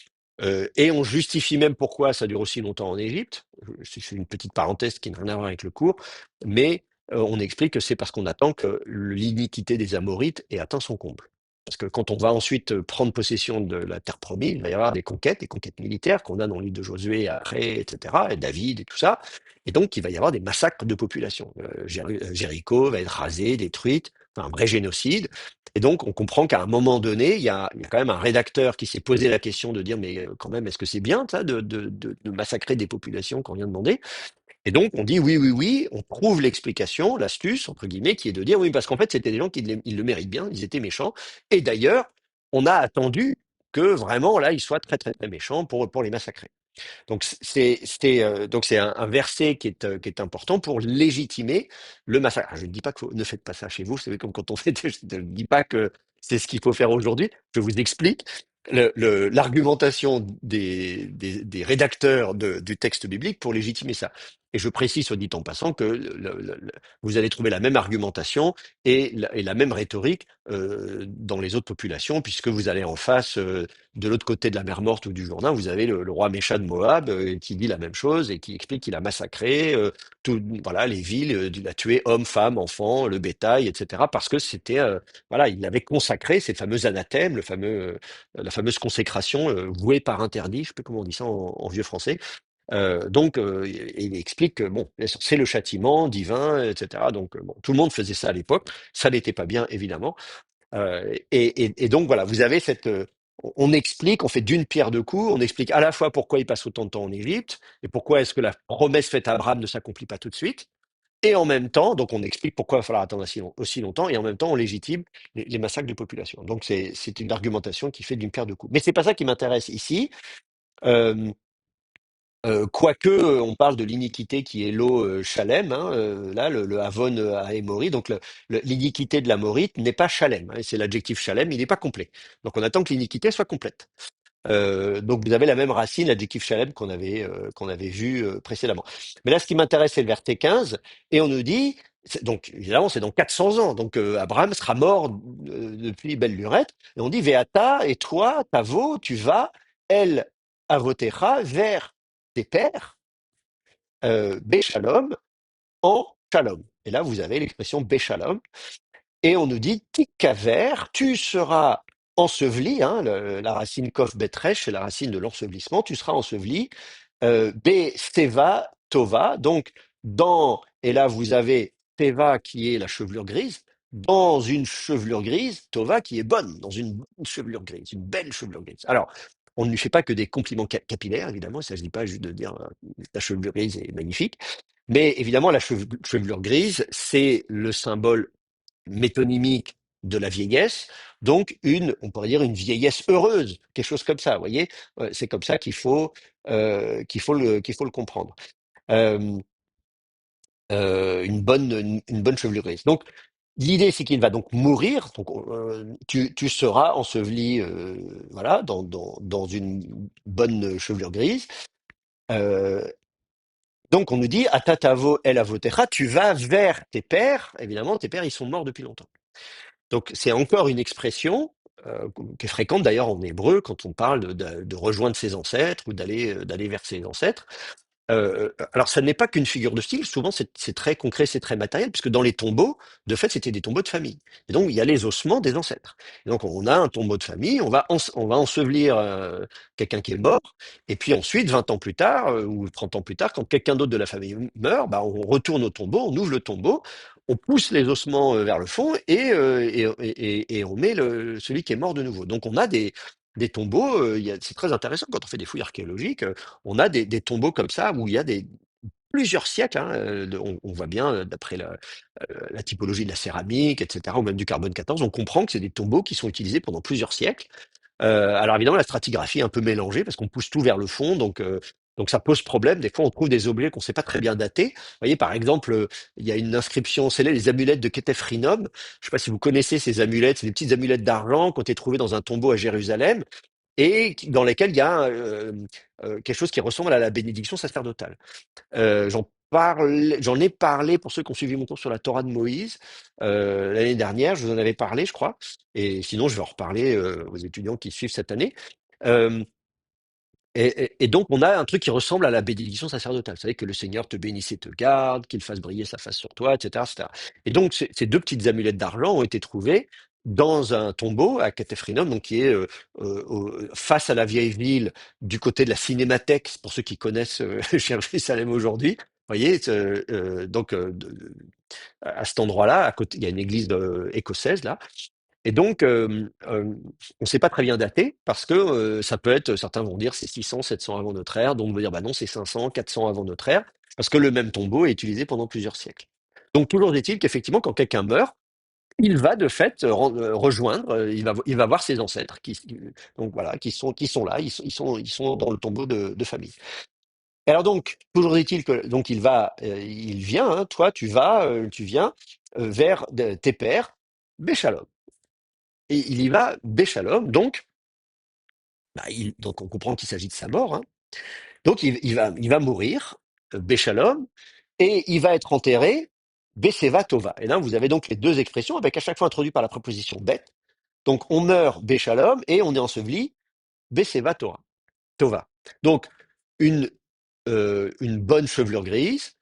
et on justifie même pourquoi ça dure aussi longtemps en Égypte. Je fais une petite parenthèse qui n'a rien à voir avec le cours, mais on explique que c'est parce qu'on attend que l'iniquité des Amorites ait atteint son comble. Parce que quand on va ensuite prendre possession de la terre promise, il va y avoir des conquêtes militaires qu'on a dans le livre de Josué après, etc., et David et tout ça. Et donc, il va y avoir des massacres de population. Jéricho va être rasé, détruite, enfin, un vrai génocide. Et donc, on comprend qu'à un moment donné, il y a quand même un rédacteur qui s'est posé la question de dire, mais quand même, est-ce que c'est bien ça de massacrer des populations qu'on vient de demander? Et donc, on dit oui, oui, oui, on trouve l'explication, l'astuce, entre guillemets, qui est de dire oui, parce qu'en fait, c'était des gens ils le méritent bien, ils étaient méchants. Et d'ailleurs, on a attendu que vraiment, là, ils soient très, très, très méchants pour les massacrer. Donc c'est un verset qui est important pour légitimer le massacre. Alors, je ne dis pas que ne faites pas ça chez vous, c'est comme quand on fait, je ne dis pas que c'est ce qu'il faut faire aujourd'hui. Je vous explique l'argumentation des rédacteurs du texte biblique pour légitimer ça. Et je précise, soit dit en passant, que vous allez trouver la même argumentation et la même rhétorique dans les autres populations, puisque vous allez en face de l'autre côté de la mer Morte ou du Jourdain, vous avez le roi Mécha de Moab qui dit la même chose et qui explique qu'il a massacré voilà, les villes, il a tué hommes, femmes, enfants, le bétail, etc. Parce que c'était, voilà, il avait consacré ces fameux anathèmes, la fameuse consécration vouée par interdit, je ne sais plus comment on dit ça en vieux français. Donc, il explique que bon, c'est le châtiment divin, etc. Donc, bon, tout le monde faisait ça à l'époque. Ça n'était pas bien, évidemment. Et donc voilà, vous avez on explique, on fait d'une pierre deux coups, on explique à la fois pourquoi il passe autant de temps en Égypte et pourquoi est-ce que la promesse faite à Abraham ne s'accomplit pas tout de suite. Et en même temps, donc on explique pourquoi il va falloir attendre aussi longtemps, et en même temps on légitime les massacres de population. Donc c'est une argumentation qui fait d'une pierre deux coups. Mais c'est pas ça qui m'intéresse ici. Euh, Quoique on parle de l'iniquité qui est l'eau Shalem, hein, là le Havon à Émori, donc l'iniquité de l'Amorite n'est pas Shalem, hein, c'est l'adjectif Shalem, il n'est pas complet. Donc on attend que l'iniquité soit complète. Donc vous avez la même racine, l'adjectif Shalem qu'on avait vu précédemment. Mais là, ce qui m'intéresse, c'est le verset 15, et on nous dit, donc évidemment, c'est dans 400 ans, donc Abraham sera mort depuis belle lurette, et on dit, Veata, et toi, Tavo, tu vas, elle, Avotecha, vers tes pères, Béchalom, en Shalom. Et là, vous avez l'expression Béchalom, et on nous dit, Tikaver, tu seras enseveli, hein, la racine Kof Betresh, c'est la racine de l'ensevelissement, tu seras enseveli, Be Seva Tova, donc et là vous avez Teva qui est la chevelure grise, dans une chevelure grise, Tova qui est bonne, dans une bonne chevelure grise, une belle chevelure grise. Alors, on ne lui fait pas que des compliments capillaires, évidemment, il ne s'agit pas juste de dire ta chevelure grise est magnifique, mais évidemment, la chevelure grise, c'est le symbole métonymique de la vieillesse, donc on pourrait dire une vieillesse heureuse, quelque chose comme ça, vous voyez. C'est comme ça qu'il faut le comprendre. Euh, une bonne chevelure grise. Donc, l'idée, c'est qu'il va donc mourir. Donc, tu seras enseveli, voilà, dans une bonne chevelure grise. Euh, donc, on nous dit, Atatavo el avotecha, tu vas vers tes pères. Évidemment, tes pères, ils sont morts depuis longtemps. Donc, c'est encore une expression qui est fréquente d'ailleurs en hébreu quand on parle de rejoindre ses ancêtres ou d'aller vers ses ancêtres. Alors, ça n'est pas qu'une figure de style, souvent c'est très concret, c'est très matériel, puisque dans les tombeaux, de fait, c'était des tombeaux de famille. Et donc, il y a les ossements des ancêtres. Et donc, on a un tombeau de famille, on va ensevelir quelqu'un qui est mort, et puis ensuite, 20 ans plus tard, ou 30 ans plus tard, quand quelqu'un d'autre de la famille meurt, bah, on retourne au tombeau, on ouvre le tombeau, on pousse les ossements vers le fond, et on met celui qui est mort de nouveau. Donc, on a des tombeaux, c'est très intéressant quand on fait des fouilles archéologiques. On a des tombeaux comme ça où il y a plusieurs siècles. Hein, on voit bien, d'après la typologie de la céramique, etc., ou même du carbone 14, on comprend que c'est des tombeaux qui sont utilisés pendant plusieurs siècles. Alors évidemment, la stratigraphie est un peu mélangée parce qu'on pousse tout vers le fond, donc ça pose problème. Des fois, on trouve des objets qu'on ne sait pas très bien dater. Vous voyez, par exemple, il y a une inscription scellée, les amulettes de Ketefrinom. Je ne sais pas si vous connaissez ces amulettes, c'est des petites amulettes d'argent qui ont été trouvées dans un tombeau à Jérusalem et dans lesquels il y a quelque chose qui ressemble à la bénédiction sacerdotale. J'en ai parlé pour ceux qui ont suivi mon cours sur la Torah de Moïse l'année dernière, je vous en avais parlé, je crois, et sinon je vais en reparler aux étudiants qui suivent cette année. Euh, et donc, on a un truc qui ressemble à la bénédiction sacerdotale. Vous savez que le Seigneur te bénisse et te garde, qu'il fasse briller sa face sur toi, etc., etc. Et donc, ces deux petites amulettes d'argent ont été trouvées dans un tombeau à Catéphrinum, donc qui est face à la vieille ville, du côté de la Cinémathèque, pour ceux qui connaissent Jérusalem aujourd'hui. Vous voyez, donc à cet endroit-là, à côté, il y a une église écossaise là, et donc, on ne sait pas très bien dater parce que ça peut être, certains vont dire c'est 600, 700 avant notre ère, d'autres vont dire bah non, c'est 500, 400 avant notre ère, parce que le même tombeau est utilisé pendant plusieurs siècles. Donc, toujours est-il qu'effectivement, quand quelqu'un meurt, il va de fait rejoindre, il va voir ses ancêtres, donc voilà, qui sont là, ils sont dans le tombeau de famille. Et alors donc, toujours est-il que donc il vient, hein, toi, tu viens vers tes pères, Béchalom. Et il y va Béchalom, donc, donc on comprend qu'il s'agit de sa mort. Hein. Donc il va mourir, Béchalom, et il va être enterré Besséva Tova. Et là, vous avez donc les deux expressions, avec à chaque fois introduit par la préposition bet. Donc on meurt Béchalom et on est enseveli Besséva Tova. Donc une bonne chevelure grise.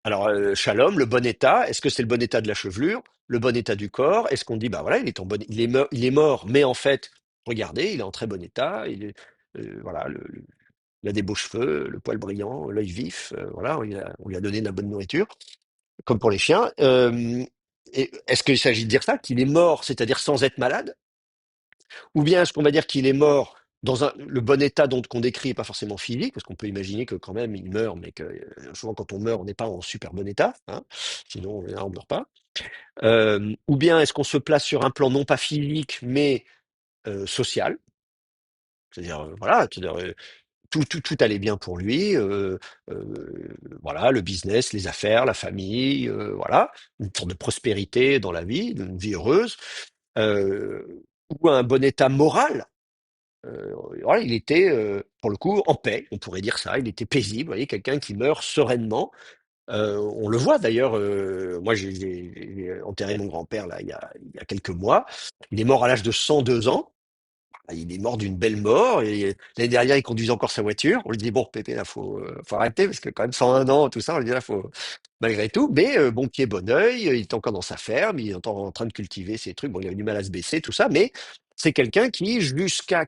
Alors, Shalom, le bon état, est-ce que c'est le bon état de la chevelure, le bon état du corps? Est-ce qu'on dit, bah voilà, il est mort, mais en fait, regardez, il est en très bon état, voilà, il a des beaux cheveux, le poil brillant, l'œil vif, voilà, on lui a donné de la bonne nourriture, comme pour les chiens. Et est-ce qu'il s'agit de dire ça, qu'il est mort, c'est-à-dire sans être malade? Ou bien est-ce qu'on va dire qu'il est mort dans le bon état qu'on décrit, pas forcément physique, parce qu'on peut imaginer que quand même il meurt, mais que souvent quand on meurt, on n'est pas en super bon état, hein, sinon on ne meurt pas. Ou bien est-ce qu'on se place sur un plan non pas physique, mais social, c'est-à-dire voilà, c'est-à-dire, tout allait bien pour lui, voilà, le business, les affaires, la famille, voilà, une sorte de prospérité dans la vie, une vie heureuse, ou un bon état moral. Voilà, il était, pour le coup, en paix, on pourrait dire ça. Il était paisible, vous voyez, quelqu'un qui meurt sereinement. On le voit d'ailleurs, moi j'ai enterré mon grand-père là il y a quelques mois. Il est mort à l'âge de 102 ans. Il est mort d'une belle mort et l'année dernière il conduisait encore sa voiture. On lui dit bon Pépé là faut arrêter parce que quand même 101 ans tout ça on lui dit là faut malgré tout. Mais bon pied bon oeil, il est encore dans sa ferme, il est encore en train de cultiver ses trucs. Bon il a eu du mal à se baisser tout ça, mais c'est quelqu'un qui jusqu'à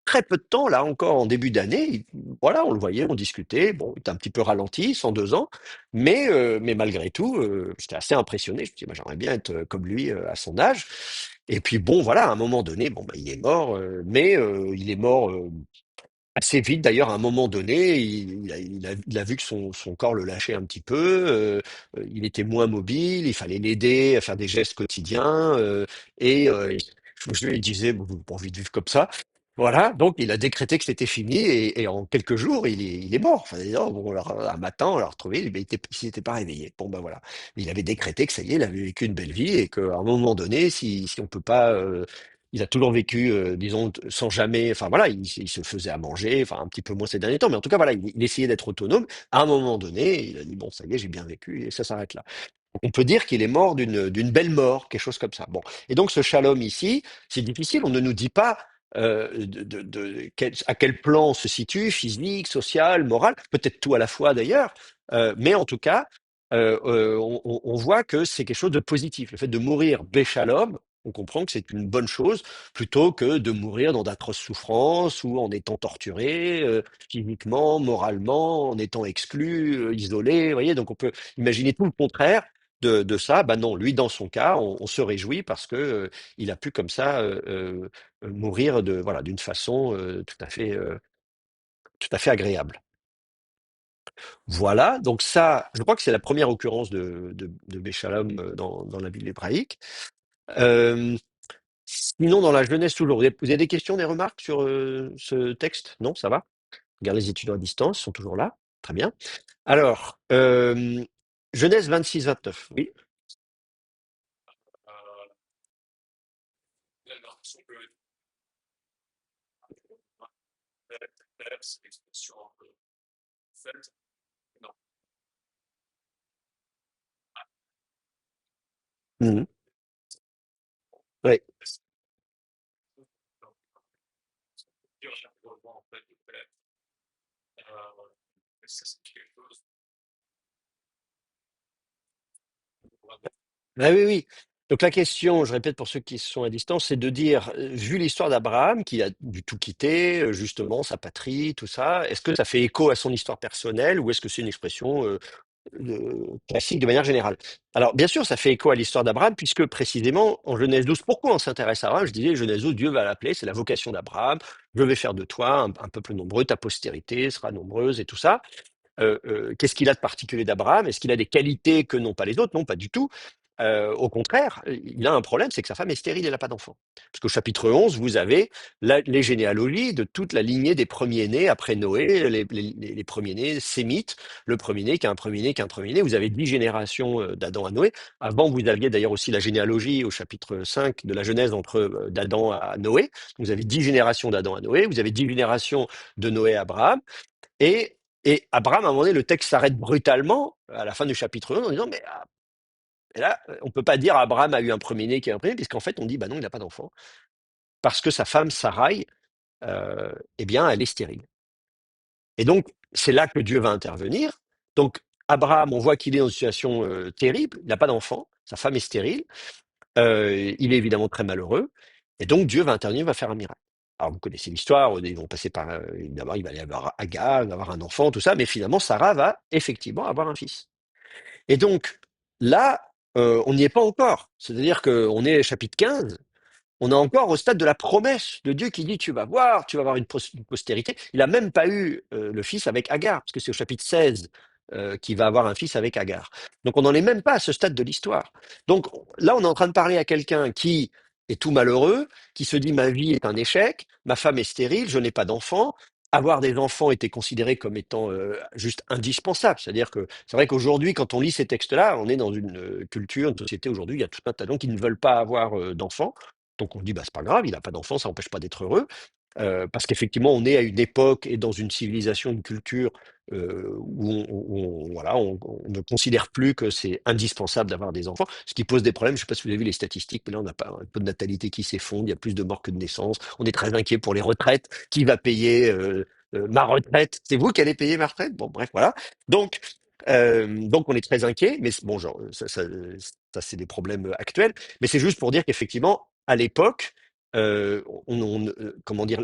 très peu de temps, là encore en début d'année, voilà, on le voyait, on discutait. Bon, il était un petit peu ralenti, 102 ans, mais malgré tout, j'étais assez impressionné. Je me dis, bah, j'aimerais bien être comme lui à son âge. Et puis bon, voilà, à un moment donné, bon, bah, il est mort, mais il est mort assez vite. D'ailleurs, à un moment donné, il a vu que son corps le lâchait un petit peu. Il était moins mobile. Il fallait l'aider à faire des gestes quotidiens. Et je lui disais, bon, j'ai pas envie de vivre comme ça. Voilà, donc il a décrété que c'était fini et en quelques jours, il est mort. Enfin, d'ailleurs, bon, alors, un matin, on l'a retrouvé, mais il s'était pas réveillé. Bon, ben voilà. Il avait décrété que ça y est, il avait vécu une belle vie et qu'à un moment donné, si on peut pas il a toujours vécu, disons, sans jamais. Enfin voilà, il se faisait à manger, enfin un petit peu moins ces derniers temps, mais en tout cas voilà, il essayait d'être autonome. À un moment donné, il a dit bon, ça y est, j'ai bien vécu et ça s'arrête là. On peut dire qu'il est mort d'une belle mort, quelque chose comme ça. Bon, et donc ce shalom ici, c'est difficile. On ne nous dit pas à quel plan on se situe, physique, social, moral, peut-être tout à la fois d'ailleurs, mais en tout cas, on voit que c'est quelque chose de positif. Le fait de mourir béchalom, on comprend que c'est une bonne chose plutôt que de mourir dans d'atroces souffrances ou en étant torturé physiquement, moralement, en étant exclu, isolé. Vous voyez, donc on peut imaginer tout le contraire de ça. Bah non, lui dans son cas, on se réjouit parce que il a pu comme ça mourir voilà d'une façon tout à fait agréable. Voilà, donc ça, je crois que c'est la première occurrence de Béchalom dans la Bible hébraïque. Euh, Sinon, dans la Genèse toujours, vous avez des questions, des remarques sur ce texte? Non, ça va? Regarde les étudiants à distance, ils sont toujours là. Très bien. Alors, Genèse 26-29, oui. Mhm. Ouais. Ah oui, oui. Donc la question, je répète pour ceux qui sont à distance, c'est de dire, vu l'histoire d'Abraham, qui a dû tout quitter, justement, sa patrie, tout ça, est-ce que ça fait écho à son histoire personnelle ou est-ce que c'est une expression classique de manière générale? Alors, bien sûr, ça fait écho à l'histoire d'Abraham, puisque précisément, en Genèse 12, pourquoi on s'intéresse à Abraham? Je disais, Genèse 12, Dieu va l'appeler, c'est la vocation d'Abraham, je vais faire de toi un peuple nombreux, ta postérité sera nombreuse et tout ça. Qu'est-ce qu'il a de particulier d'Abraham? Est-ce qu'il a des qualités que n'ont pas les autres? Non, pas du tout. Au contraire, il a un problème, c'est que sa femme est stérile, elle n'a pas d'enfant. Parce qu'au chapitre 11, vous avez les généalogies de toute la lignée des premiers-nés après Noé, les premiers-nés sémites, le premier-né qui a un premier-né qui a un premier-né. Vous avez 10 générations d'Adam à Noé. Avant, vous aviez d'ailleurs aussi la généalogie au chapitre 5 de la Genèse entre d'Adam à Noé. Vous avez 10 générations d'Adam à Noé, vous avez 10 générations de Noé à Abraham. Et, et Abraham, à un moment donné, le texte s'arrête brutalement à la fin du chapitre 1 en disant, mais et là, on peut pas dire Abraham a eu un premier-né qui a un premier-né, puisqu'en fait, on dit, bah non, il n'a pas d'enfant, parce que sa femme, Sarai, eh bien, elle est stérile. Et donc, c'est là que Dieu va intervenir. Donc, Abraham, on voit qu'il est dans une situation terrible, il n'a pas d'enfant, sa femme est stérile, il est évidemment très malheureux, et donc Dieu va intervenir, va faire un miracle. Alors, vous connaissez l'histoire, ils vont passer par, évidemment, il va y avoir Agar, il va avoir un enfant, tout ça, mais finalement, Sarah va effectivement avoir un fils. Et donc, là, on n'y est pas encore. C'est-à-dire qu'on est chapitre 15, on est encore au stade de la promesse de Dieu qui dit tu vas voir, tu vas avoir une postérité. Il n'a même pas eu le fils avec Agar, parce que c'est au chapitre 16 qu'il va avoir un fils avec Agar. Donc on n'en est même pas à ce stade de l'histoire. Donc là, on est en train de parler à quelqu'un qui est tout malheureux, qui se dit ma vie est un échec, ma femme est stérile, je n'ai pas d'enfant. Avoir des enfants était considéré comme étant juste indispensable. C'est-à-dire que c'est vrai qu'aujourd'hui, quand on lit ces textes-là, on est dans une culture, une société aujourd'hui, il y a tout un tas de gens qui ne veulent pas avoir d'enfants. Donc on dit bah c'est pas grave, il n'a pas d'enfant, ça n'empêche pas d'être heureux. Parce qu'effectivement, on est à une époque et dans une civilisation, une culture voilà, on ne considère plus que c'est indispensable d'avoir des enfants, ce qui pose des problèmes. Je ne sais pas si vous avez vu les statistiques, mais là, on a pas un peu de natalité qui s'effondre, il y a plus de morts que de naissances. On est très inquiet pour les retraites. Qui va payer ma retraite? C'est vous qui allez payer ma retraite? Bon, bref, voilà. Donc, donc on est très inquiet, mais bon, genre, ça c'est des problèmes actuels. Mais c'est juste pour dire qu'effectivement, à l'époque, comment dire,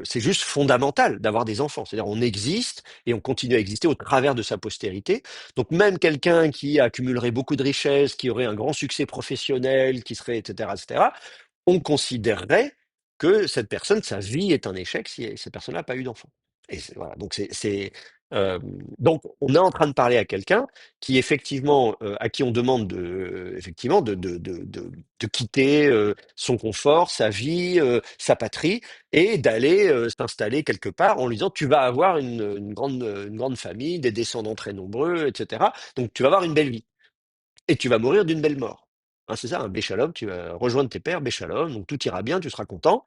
c'est juste fondamental d'avoir des enfants. C'est-à-dire, on existe et on continue à exister au travers de sa postérité. Donc, même quelqu'un qui accumulerait beaucoup de richesses, qui aurait un grand succès professionnel, qui serait, etc., etc., on considérerait que cette personne, sa vie est un échec si cette personne n'a pas eu d'enfant. Et voilà, donc donc on est en train de parler à quelqu'un qui effectivement, à qui on demande effectivement de quitter son confort, sa vie, sa patrie, et d'aller s'installer quelque part en lui disant tu vas avoir une grande famille, des descendants très nombreux, etc. Donc tu vas avoir une belle vie et tu vas mourir d'une belle mort. Hein, c'est ça, un Béchalom, tu vas rejoindre tes pères, Béchalom, donc tout ira bien, tu seras content.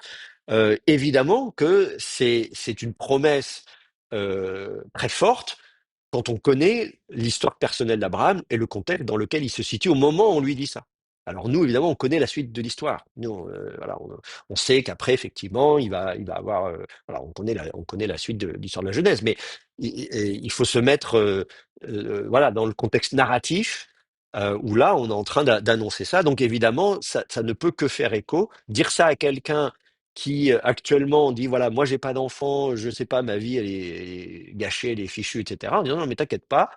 Évidemment que c'est une promesse très forte quand on connaît l'histoire personnelle d'Abraham et le contexte dans lequel il se situe au moment où on lui dit ça. Alors nous, évidemment, on connaît la suite de l'histoire. Nous, voilà, on sait qu'après, effectivement, il va avoir, voilà, on connaît la suite de l'histoire de la Genèse, mais il faut se mettre, voilà, dans le contexte narratif où là, on est en train d'annoncer ça. Donc évidemment, ça ne peut que faire écho. Dire ça à quelqu'un qui actuellement dit voilà, moi j'ai pas d'enfant, je sais pas, ma vie elle est gâchée, elle est fichue, etc. En disant non mais t'inquiète pas,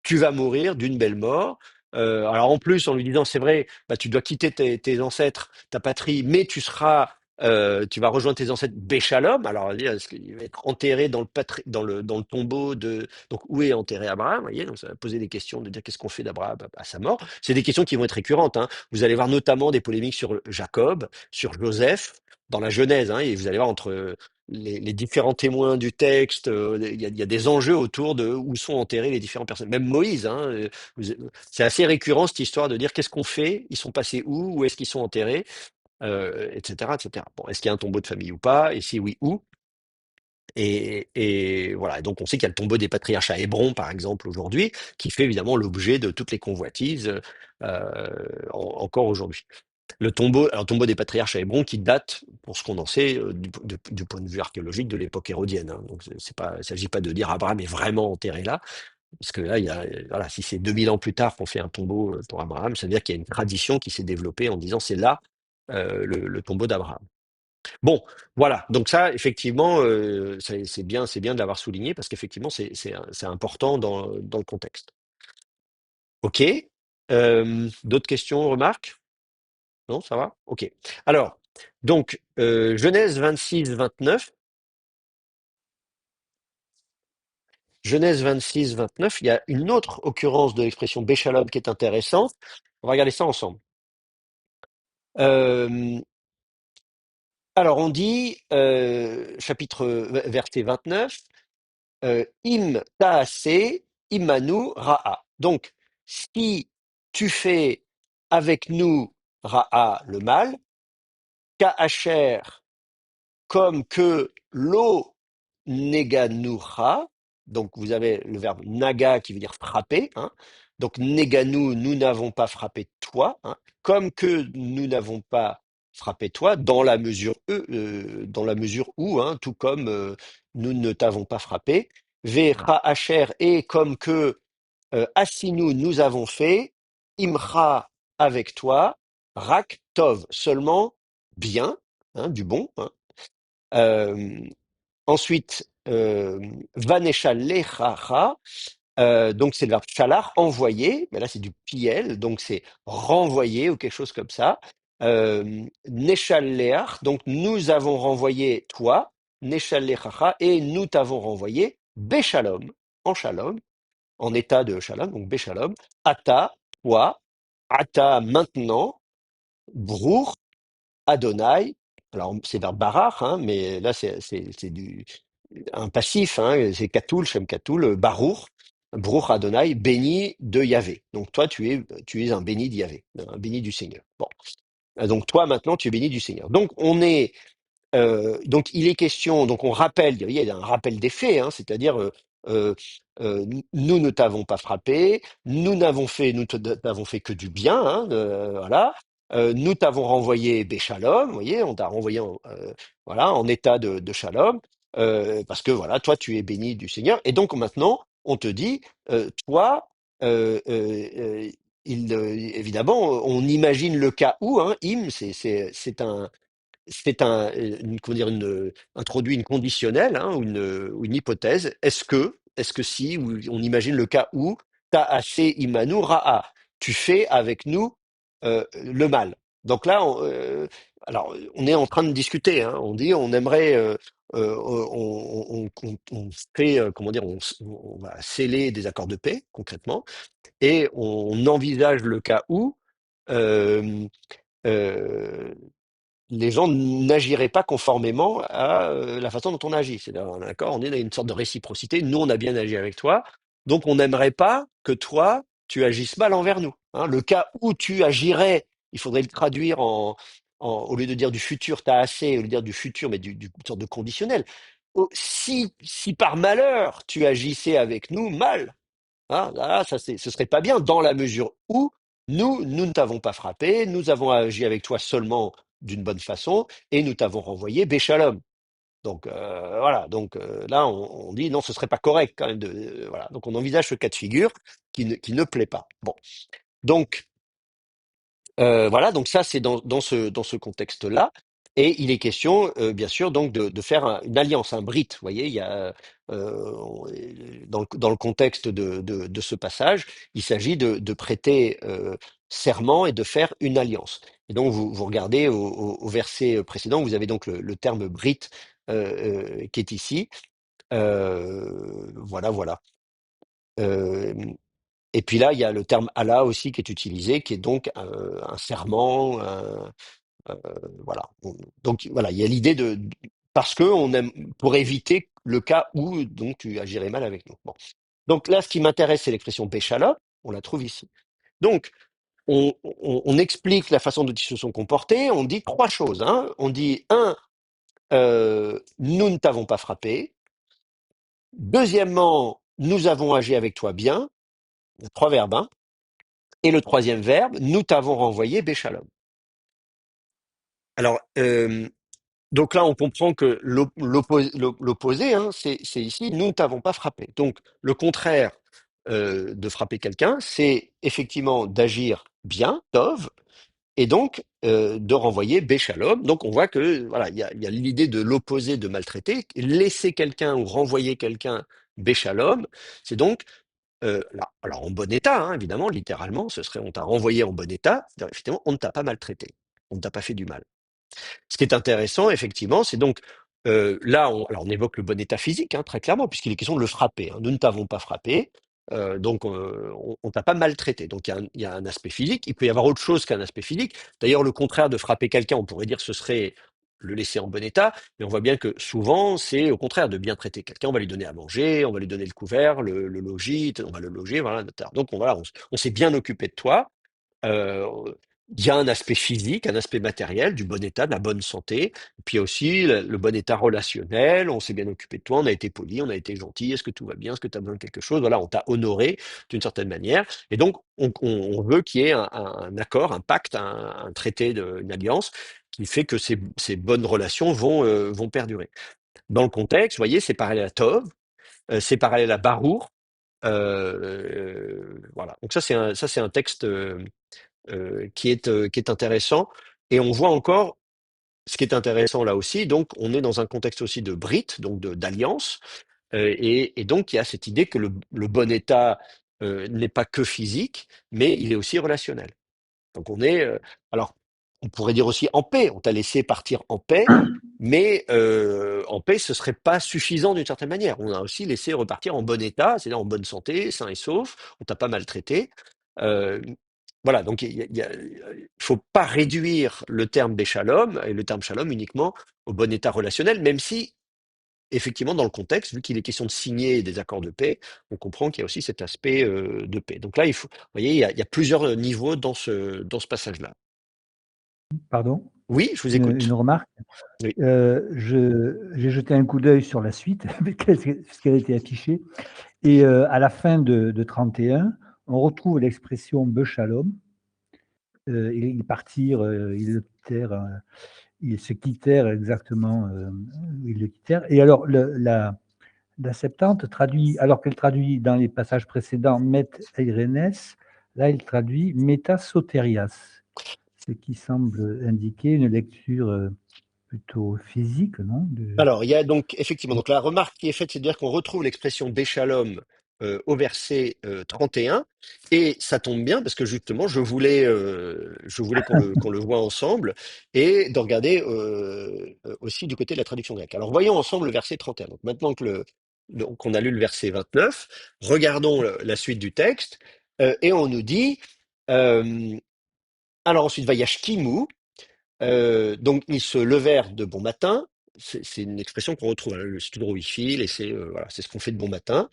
tu vas mourir d'une belle mort. Alors en plus, en lui disant, c'est vrai, bah, tu dois quitter tes ancêtres, ta patrie, mais tu vas rejoindre tes ancêtres Béchalom. Alors, est-ce qu'il va être enterré dans le tombeau de... Donc, où est enterré Abraham? Vous voyez, donc ça va poser des questions de dire qu'est-ce qu'on fait d'Abraham à sa mort. C'est des questions qui vont être récurrentes. Hein. Vous allez voir notamment des polémiques sur Jacob, sur Joseph, dans la Genèse, hein, et vous allez voir entre les différents témoins du texte, il y a des enjeux autour de où sont enterrées les différentes personnes. Même Moïse, hein, c'est assez récurrent cette histoire de dire qu'est-ce qu'on fait, ils sont passés où est-ce qu'ils sont enterrés, etc., etc. Bon, est-ce qu'il y a un tombeau de famille ou pas, et si oui, où? Et voilà. Et donc on sait qu'il y a le tombeau des patriarches à Hébron, par exemple, aujourd'hui, qui fait évidemment l'objet de toutes les convoitises encore aujourd'hui. Le tombeau des patriarches à Hébron qui date, pour ce qu'on en sait, du point de vue archéologique, de l'époque hérodienne. Hein. Donc, il ne s'agit pas de dire Abraham est vraiment enterré là, parce que là, voilà, si c'est 2000 ans plus tard qu'on fait un tombeau pour Abraham, ça veut dire qu'il y a une tradition qui s'est développée en disant c'est là le tombeau d'Abraham. Bon, voilà. Donc ça, effectivement, c'est bien de l'avoir souligné parce qu'effectivement, c'est important dans le contexte. OK. D'autres questions, remarques? Non, ça va? OK. Alors, donc, Genèse 26-29. Genèse 26-29, il y a une autre occurrence de l'expression Béchalom qui est intéressante. On va regarder ça ensemble. Euh, alors, on dit, verset 29, Im taase imanu ra'a. Donc, si tu fais avec nous ra'a le mal, ka'asher comme que l'eau neganucha, donc vous avez le verbe naga qui veut dire frapper, hein. Donc neganu, nous n'avons pas frappé toi, hein. Comme que nous n'avons pas frappé toi, dans la mesure où, hein, tout comme nous ne t'avons pas frappé. Vecha asher et comme que Assinu, nous avons fait, Imra avec toi, Rak Tov, seulement bien, hein, du bon, hein. Euh, Ensuite, Vanesha lechacha, donc c'est le verbe shalar, envoyer, mais là c'est du piel, donc c'est renvoyer ou quelque chose comme ça. Neshal leach, donc nous avons renvoyé toi, Neshal lechacha, et nous t'avons renvoyé Béchalom, en shalom, en état de shalom, donc Béchalom, Ata, toi, Ata maintenant, Brour, Adonai, alors c'est vers Barach, hein, mais là c'est un passif, hein, c'est Katoul, Shem Katoul, Baruch, Baruch Adonai, béni de Yahvé. Donc toi tu es un béni de Yahvé, un béni du Seigneur. Bon, donc toi maintenant tu es béni du Seigneur. Donc il est question, donc on rappelle, il y a un rappel des faits, hein, c'est-à-dire euh, nous ne t'avons pas frappé, n'avons fait que du bien, hein, voilà. Nous t'avons renvoyé Béchalom, vous voyez, on t'a renvoyé voilà, en état de Shalom, parce que voilà, toi tu es béni du Seigneur, et donc maintenant on te dit, toi, euh, euh, euh, évidemment, on imagine le cas où, hein, im, c'est un comment dire, introduit une conditionnelle, hein, ou une hypothèse. Est-ce que si, ou on imagine le cas où, ta'aseh imanu ra'a, tu fais avec nous le mal. Donc là, alors, on est en train de discuter, hein, on dit, on aimerait, on fait, comment dire, on va sceller des accords de paix, concrètement, et on envisage le cas où euh, euh, les gens n'agiraient pas conformément à la façon dont on agit. C'est d'accord, on est dans une sorte de réciprocité. Nous, on a bien agi avec toi, donc on n'aimerait pas que toi, tu agisses mal envers nous. Hein. Le cas où tu agirais, il faudrait le traduire au lieu de dire du futur, t'as assez, au lieu de dire du futur, mais une sorte de conditionnel. Si par malheur tu agissais avec nous mal, hein, là, ce serait pas bien dans la mesure où nous ne t'avons pas frappé, nous avons agi avec toi seulement d'une bonne façon et nous t'avons renvoyé Béchalom. Donc voilà, donc là on dit non, ce serait pas correct quand même voilà. Donc on envisage ce cas de figure qui ne plaît pas. Bon, donc voilà, donc ça c'est dans ce contexte-là. Et il est question, bien sûr, donc de faire une alliance, un brit. Vous voyez, il y a dans le contexte de ce passage, il s'agit de prêter serment et de faire une alliance. Et donc vous regardez au verset précédent, vous avez donc le terme brit qui est ici. Voilà, voilà. Euh, et puis là, il y a le terme Allah aussi qui est utilisé, qui est donc un serment. Euh, voilà. Donc voilà, il y a l'idée parce que on aime pour éviter le cas où donc tu agirais mal avec nous. Bon. Donc là, ce qui m'intéresse, c'est l'expression Béchalot. On la trouve ici. Donc on explique la façon dont ils se sont comportés. On dit trois choses. Hein. On dit un, nous ne t'avons pas frappé. Deuxièmement, nous avons agi avec toi bien. Il y a trois verbes. Hein. Et le troisième verbe, nous t'avons renvoyé Béchalom. Alors, donc là, on comprend que l'opposé, hein, c'est ici, nous ne t'avons pas frappé. Donc, le contraire de frapper quelqu'un, c'est effectivement d'agir bien, tov, et donc de renvoyer Béchalom. Donc, on voit que voilà, il y a l'idée de l'opposé de maltraiter, laisser quelqu'un ou renvoyer quelqu'un Béchalom, c'est donc là, alors en bon état, hein, évidemment, littéralement, ce serait on t'a renvoyé en bon état, c'est-à-dire, effectivement, on ne t'a pas maltraité, on ne t'a pas fait du mal. Ce qui est intéressant, effectivement, c'est donc là, alors on évoque le bon état physique, hein, très clairement, puisqu'il est question de le frapper. Hein. Nous ne t'avons pas frappé, donc on t'a pas maltraité. Donc il y a un aspect physique. Il peut y avoir autre chose qu'un aspect physique. D'ailleurs, le contraire de frapper quelqu'un, on pourrait dire ce serait le laisser en bon état, mais on voit bien que souvent, c'est au contraire de bien traiter quelqu'un. On va lui donner à manger, on va lui donner le couvert, le logis, on va le loger, voilà. Donc voilà, on s'est bien occupé de toi. Euh, il y a un aspect physique, un aspect matériel, du bon état, de la bonne santé, et puis aussi le bon état relationnel, on s'est bien occupé de toi, on a été poli, on a été gentil, est-ce que tout va bien, est-ce que tu as besoin de quelque chose, voilà, on t'a honoré d'une certaine manière, et donc on veut qu'il y ait un accord, un pacte, un traité, une alliance, qui fait que ces bonnes relations vont perdurer. Dans le contexte, vous voyez, c'est parallèle à Tov, c'est parallèle à Barour, voilà. Donc ça c'est un texte qui est intéressant. Et on voit encore ce qui est intéressant là aussi. Donc, on est dans un contexte aussi de Brit, donc d'alliance. Et donc, il y a cette idée que le bon état n'est pas que physique, mais il est aussi relationnel. Donc, on est. Alors, on pourrait dire aussi en paix. On t'a laissé partir en paix. Mais en paix, ce serait pas suffisant d'une certaine manière. On a aussi laissé repartir en bon état, c'est-à-dire en bonne santé, sain et sauf. On t'a pas maltraité. Euh, voilà, donc il faut pas réduire le terme béchalom et le terme shalom uniquement au bon état relationnel, même si, effectivement, dans le contexte, vu qu'il est question de signer des accords de paix, on comprend qu'il y a aussi cet aspect de paix. Donc là, vous voyez, il y a plusieurs niveaux dans ce passage-là. Pardon, Oui, je vous une écoute. remarque. Oui. J'ai jeté un coup d'œil sur la suite, ce qui a été affiché. Et à la fin de 31, on retrouve l'expression Beshalom. Ils partirent, ils le quittèrent, ils se quittèrent exactement, ils le quittèrent. Et alors, la Septante traduit, alors qu'elle traduit dans les passages précédents Met Eirenes, là, elle traduit Meta Soterias, ce qui semble indiquer une lecture plutôt physique, non? Alors, il y a donc effectivement donc la remarque qui est faite, c'est de dire qu'on retrouve l'expression Béchalom au verset 31, et ça tombe bien parce que justement je voulais qu'on le voit ensemble et de regarder aussi du côté de la traduction grecque. Alors voyons ensemble le verset 31. Donc maintenant donc on a lu le verset 29, regardons la suite du texte et on nous dit euh, alors ensuite Vayashkimu. Donc ils se levèrent de bon matin. C'est une expression qu'on retrouve, hein, le studio file et voilà, c'est ce qu'on fait de bon matin.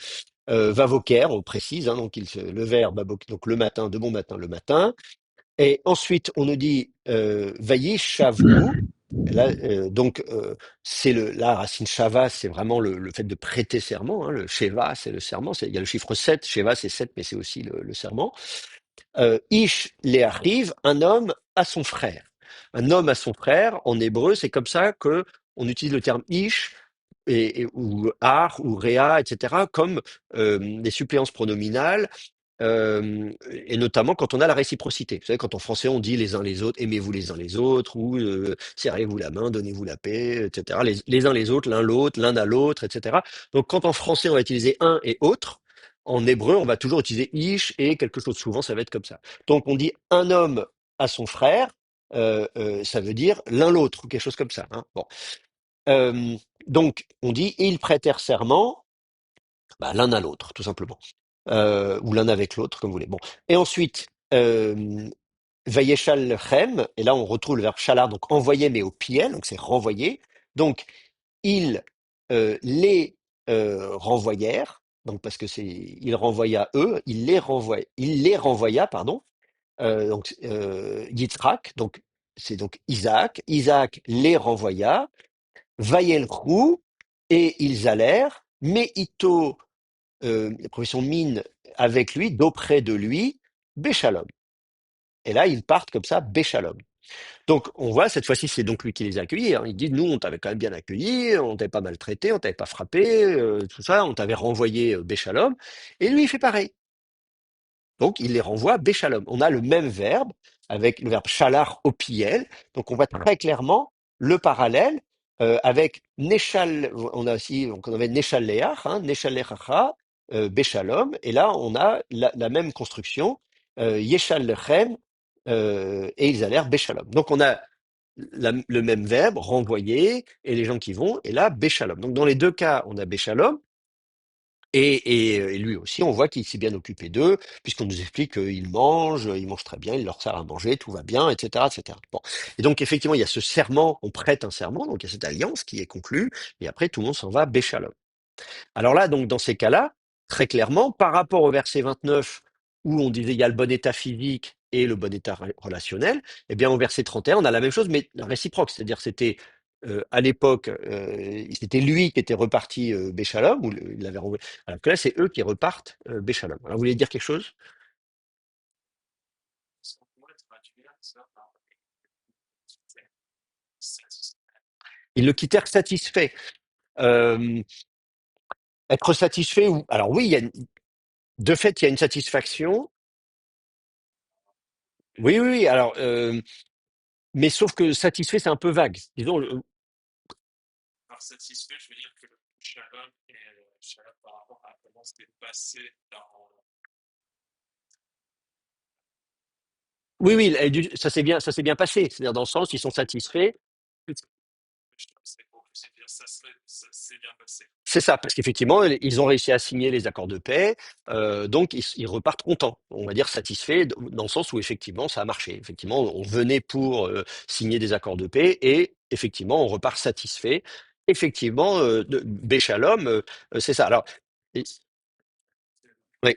Vavoker, on précise, hein, donc ils se levèrent donc le matin, de bon matin le matin. Et ensuite on nous dit Vayishavu. Là, c'est la racine shava, c'est vraiment le fait de prêter serment. Hein, le sheva, c'est le serment. Il y a le chiffre 7, sheva c'est 7, mais c'est aussi le serment. Ish le arrive, un homme à son frère. Un homme à son frère, en hébreu, c'est comme ça que on utilise le terme ish ou ar ou rea, etc., comme des suppléances pronominales, et notamment quand on a la réciprocité. Vous savez, quand en français on dit les uns les autres, aimez-vous les uns les autres, ou serrez-vous la main, donnez-vous la paix, etc. Les uns les autres, l'un à l'autre, etc. Donc quand en français on va utiliser un et autre, en hébreu on va toujours utiliser ish et quelque chose. Souvent ça va être comme ça. Donc on dit un homme à son frère, ça veut dire l'un l'autre, ou quelque chose comme ça. Hein. Bon. Euh, donc on dit ils prêtèrent serment, l'un à l'autre, tout simplement. Ou l'un avec l'autre, comme vous voulez. Bon. Et ensuite, Vayeshal Lechem, et là on retrouve le verbe shalar, donc envoyer, mais au pied, donc c'est renvoyer. Donc, ils les renvoyèrent, donc parce que il renvoya eux, il les renvoya, pardon, donc Yitzhak, donc c'est donc Isaac. Isaac les renvoya, Vayelchou, et ils allèrent, mais Ito la profession mine avec lui, d'auprès de lui, Béchalom. Et là, ils partent comme ça, Béchalom. Donc, on voit, cette fois-ci, c'est donc lui qui les a accueillis. Hein. Il dit, nous, on t'avait quand même bien accueilli, on t'avait pas maltraité, on t'avait pas frappé, tout ça, on t'avait renvoyé Béchalom. Et lui, il fait pareil. Donc, il les renvoie Béchalom. On a le même verbe, avec le verbe shalar au piel. Donc, on voit très clairement le parallèle avec Neshal. On avait Neshal Leach, hein, Neshal Lechacha, Béchalom. Et là, on a la même construction, Yeshal Lechem, et ils allèrent Béchalom. Donc, on a le même verbe, renvoyer, et les gens qui vont, et là, Béchalom. Donc, dans les deux cas, on a Béchalom. Et lui aussi, on voit qu'il s'est bien occupé d'eux, puisqu'on nous explique qu'il mange très bien, il leur sert à manger, tout va bien, etc., etc. Bon. Et donc, effectivement, il y a ce serment, on prête un serment, donc il y a cette alliance qui est conclue, et après, tout le monde s'en va, Béchalom. Alors là, donc, dans ces cas-là, très clairement, par rapport au verset 29, où on disait il y a le bon état physique et le bon état relationnel, eh bien, au verset 31, on a la même chose, mais réciproque. C'est-à-dire, c'était à l'époque, c'était lui qui était reparti Béchalom, ou il l'avait renvoyé. Alors que là, c'est eux qui repartent Béchalom. Alors, vous voulez dire quelque chose? Ils le quittèrent satisfait. Euh, Être satisfait, ou alors oui, de fait, il y a une satisfaction. Oui, oui, oui. Alors, mais sauf que satisfait, c'est un peu vague. Disons, oui, oui, ça s'est bien passé. C'est-à-dire dans le sens, ils sont satisfaits. C'est ça, parce qu'effectivement, ils ont réussi à signer les accords de paix, donc ils repartent contents, on va dire satisfaits, dans le sens où effectivement ça a marché. Effectivement, on venait pour signer des accords de paix, et effectivement, on repart satisfait. Effectivement, Béchalom, c'est ça. Alors, et- oui.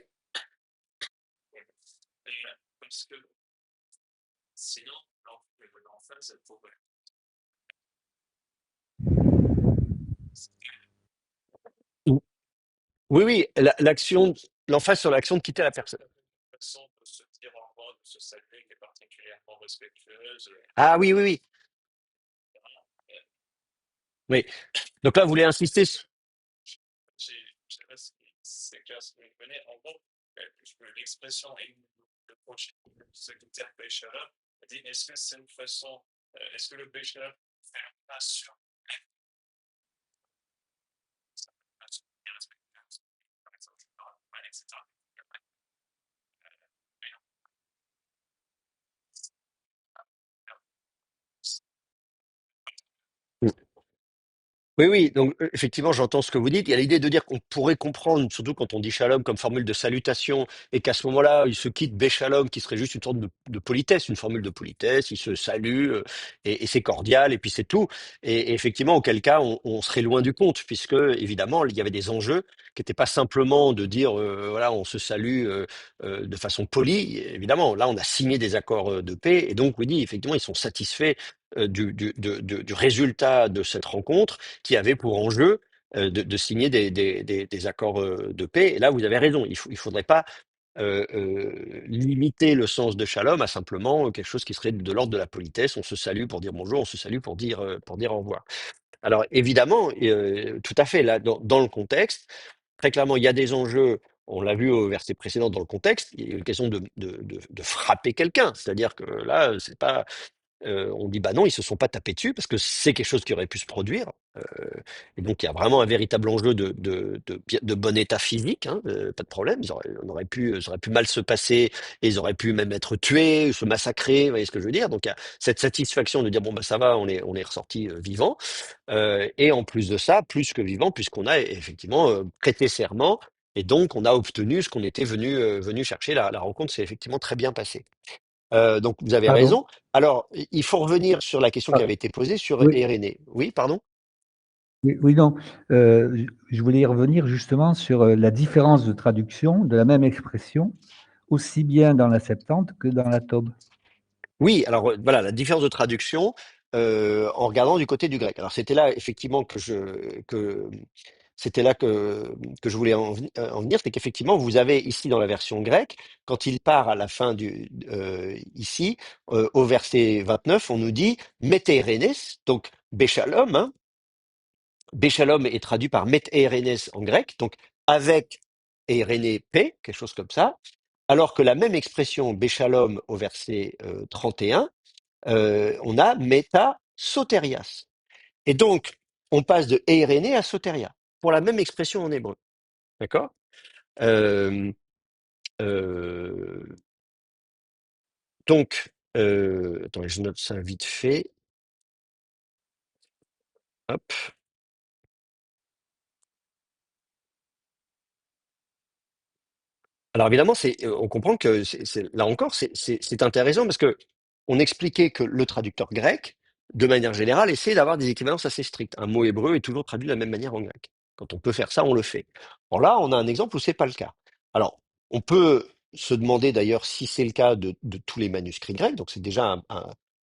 Oui, oui, l'emphase sur l'action de quitter la personne. Ah oui, oui, oui. Oui. Donc là, vous voulez insister sur... Oui, oui, donc effectivement, j'entends ce que vous dites. Il y a l'idée de dire qu'on pourrait comprendre, surtout quand on dit shalom comme formule de salutation, et qu'à ce moment-là, il se quitte béchalom, qui serait juste une sorte de politesse, une formule de politesse, il se salue, et c'est cordial, et puis c'est tout. Et effectivement, auquel cas, on serait loin du compte, puisque évidemment, il y avait des enjeux qui n'étaient pas simplement de dire, voilà, on se salue de façon polie. Évidemment, là, on a signé des accords de paix, et donc, oui, effectivement, ils sont satisfaits du résultat de cette rencontre qui avait pour enjeu de signer des accords de paix. Et là, vous avez raison, il faudrait pas limiter le sens de shalom à simplement quelque chose qui serait de l'ordre de la politesse. On se salue pour dire bonjour, on se salue pour dire au revoir. Alors évidemment, tout à fait, là, dans le contexte, très clairement, il y a des enjeux. On l'a vu au verset précédent dans le contexte, il y a une question de frapper quelqu'un. C'est-à-dire que là, c'est pas on dit bah non, ils se sont pas tapés dessus parce que c'est quelque chose qui aurait pu se produire. Euh, et donc il y a vraiment un véritable enjeu de bon état physique, hein, pas de problème. Ça aurait pu mal se passer et ils auraient pu même être tués, se massacrer. Vous voyez ce que je veux dire? Donc il y a cette satisfaction de dire bon bah ça va, on est ressorti vivant. Et en plus de ça, plus que vivant, puisqu'on a effectivement prêté serment. Et donc, on a obtenu ce qu'on était venu chercher. La rencontre s'est effectivement très bien passée. Donc vous avez Pardon. raison. Alors, il faut revenir sur la question qui Pardon. avait été posée sur Oui, Irénée. Oui, pardon? oui, oui, non. Je voulais y revenir justement sur la différence de traduction de la même expression, aussi bien dans la Septante que dans la Tobe. Oui, alors voilà, la différence de traduction en regardant du côté du grec. Alors c'était là effectivement que c'était là que je voulais en venir, c'est qu'effectivement vous avez ici dans la version grecque, quand il part à la fin ici au verset 29, on nous dit Métérénès, donc Béchalom, hein. Béchalom est traduit par Met Erenes en grec, donc avec Erené P, quelque chose comme ça, alors que la même expression Béchalom au verset 31, on a Meta Soterias. Et donc, on passe de Erené à Soteria, pour la même expression en hébreu. D'accord euh, euh, Donc, attendez, je note ça vite fait. Hop. Alors évidemment, on comprend que là encore, c'est intéressant parce que on expliquait que le traducteur grec, de manière générale, essaie d'avoir des équivalences assez strictes. Un mot hébreu est toujours traduit de la même manière en grec. Quand on peut faire ça, on le fait. Bon là, on a un exemple où c'est pas le cas. Alors, on peut se demander d'ailleurs si c'est le cas de tous les manuscrits grecs. Donc c'est déjà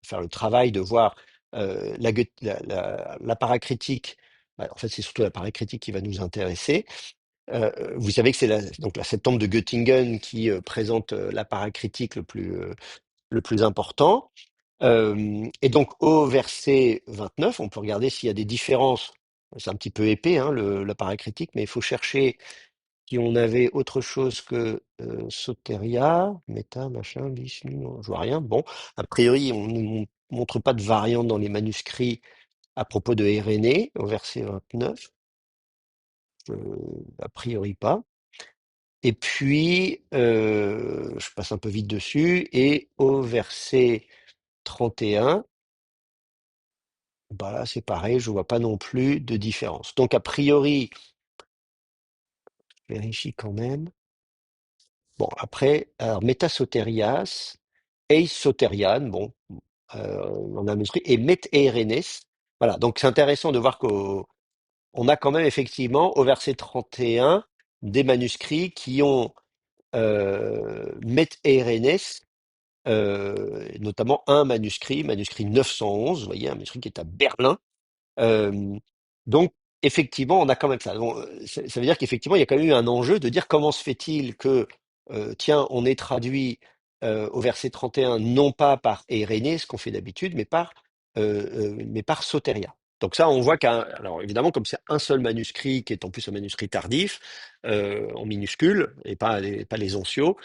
faire le travail de voir la paracritique. En fait, c'est surtout la paracritique qui va nous intéresser. Vous savez que c'est donc la septembre de Göttingen qui présente l'apparat critique le plus important. Et donc au verset 29, on peut regarder s'il y a des différences. C'est un petit peu épais, hein, l'apparat critique, mais il faut chercher si on avait autre chose que Soteria, Meta, machin, Vishnu, non, je vois rien. Bon, a priori, on ne montre pas de variante dans les manuscrits à propos de Irénée, au verset 29. A priori pas. Et puis, je passe un peu vite dessus, et au verset 31, bah là, c'est pareil, je vois pas non plus de différence. Donc, a priori, je vérifie quand même. Bon, après, alors, Metasoterias, Eis Soterian, bon, on a un manuscrit, et Met Erenes. Voilà, donc c'est intéressant de voir qu'on a quand même effectivement, au verset 31, des manuscrits qui ont Met Erenes, notamment un manuscrit 911, vous voyez, un manuscrit qui est à Berlin. Euh, donc, effectivement, on a quand même ça. Bon, ça veut dire qu'effectivement, il y a quand même eu un enjeu de dire comment se fait-il que, tiens, on est traduit au verset 31, non pas par Irénée, ce qu'on fait d'habitude, mais par Soteria. Donc ça, on voit alors évidemment, comme c'est un seul manuscrit, qui est en plus un manuscrit tardif, en minuscule, et pas les onciaux,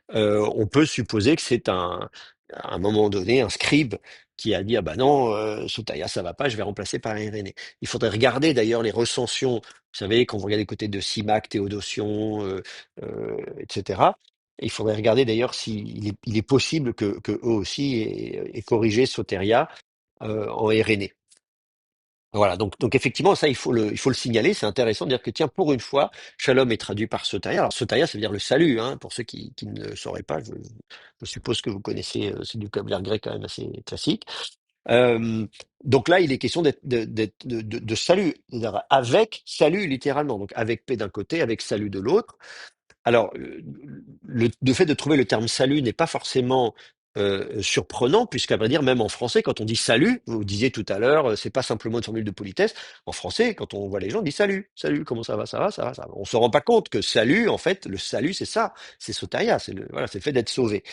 on peut supposer que c'est à un moment donné un scribe qui a dit ah bah non, Soutaya ça va pas, je vais remplacer par Irénée. Il faudrait regarder d'ailleurs les recensions. Vous savez, quand vous regardez côté de Simac, Théodosion, etc. Il faudrait regarder d'ailleurs il est possible que eux aussi aient corrigé Soteria en Irénée. Voilà, donc effectivement, ça, il faut le signaler. C'est intéressant de dire que, tiens, pour une fois, Shalom est traduit par Sotaria. Alors, Sotaria, ça veut dire le salut, hein, pour ceux qui ne le sauraient pas. Je suppose que vous connaissez, c'est du vocabulaire grec quand même assez classique. Euh, donc là, il est question de salut, c'est-à-dire avec salut littéralement. Donc avec paix d'un côté, avec salut de l'autre. Alors, le fait de trouver le terme salut n'est pas forcément surprenant, puisqu'à vrai dire, même en français, quand on dit salut, vous disiez tout à l'heure, c'est pas simplement une formule de politesse. En français, quand on voit les gens, on dit salut, salut, comment ça va, ça va, ça va, ça va. On se rend pas compte que salut, en fait, le salut, c'est ça, c'est sotaria, voilà, c'est le fait d'être sauvé.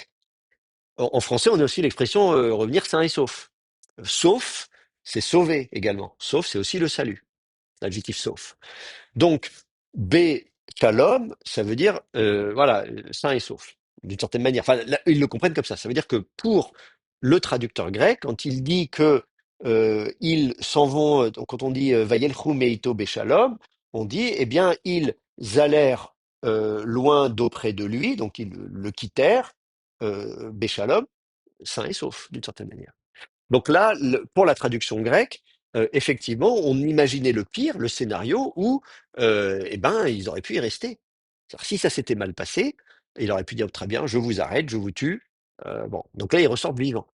En français, on a aussi l'expression revenir sain et sauf. Sauf, c'est sauver également. Sauf, c'est aussi le salut, l'adjectif sauf. Donc, B, shalom, ça veut dire, voilà, sain et sauf, d'une certaine manière. Enfin, là, ils le comprennent comme ça. Ça veut dire que pour le traducteur grec, quand il dit que ils s'en vont, donc quand on dit vayelchou meito beshalom, on dit, eh bien, ils allèrent loin d'auprès de lui, donc ils le quittèrent, beshalom, sain et sauf, d'une certaine manière. Donc là, pour la traduction grecque, effectivement, on imaginait le pire, le scénario où, eh ben, ils auraient pu y rester. C'est-à-dire, si ça s'était mal passé, il aurait pu dire très bien, je vous arrête, je vous tue. Bon, donc là, ils ressortent vivants.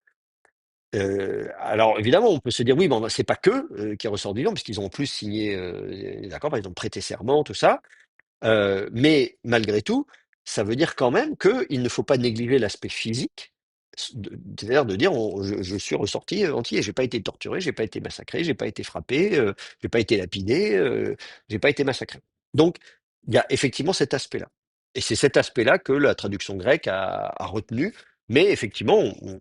Alors évidemment, on peut se dire oui, bon, c'est pas que qui ressortent vivants, puisqu'ils ont en plus signé des accords, par exemple prêté serment, tout ça. Mais malgré tout, ça veut dire quand même qu'il ne faut pas négliger l'aspect physique, c'est-à-dire de dire je suis ressorti entier, j'ai pas été torturé, j'ai pas été massacré, j'ai pas été frappé, j'ai pas été lapidé, j'ai pas été massacré. Donc il y a effectivement cet aspect-là. Et c'est cet aspect-là que la traduction grecque a retenu, mais effectivement, on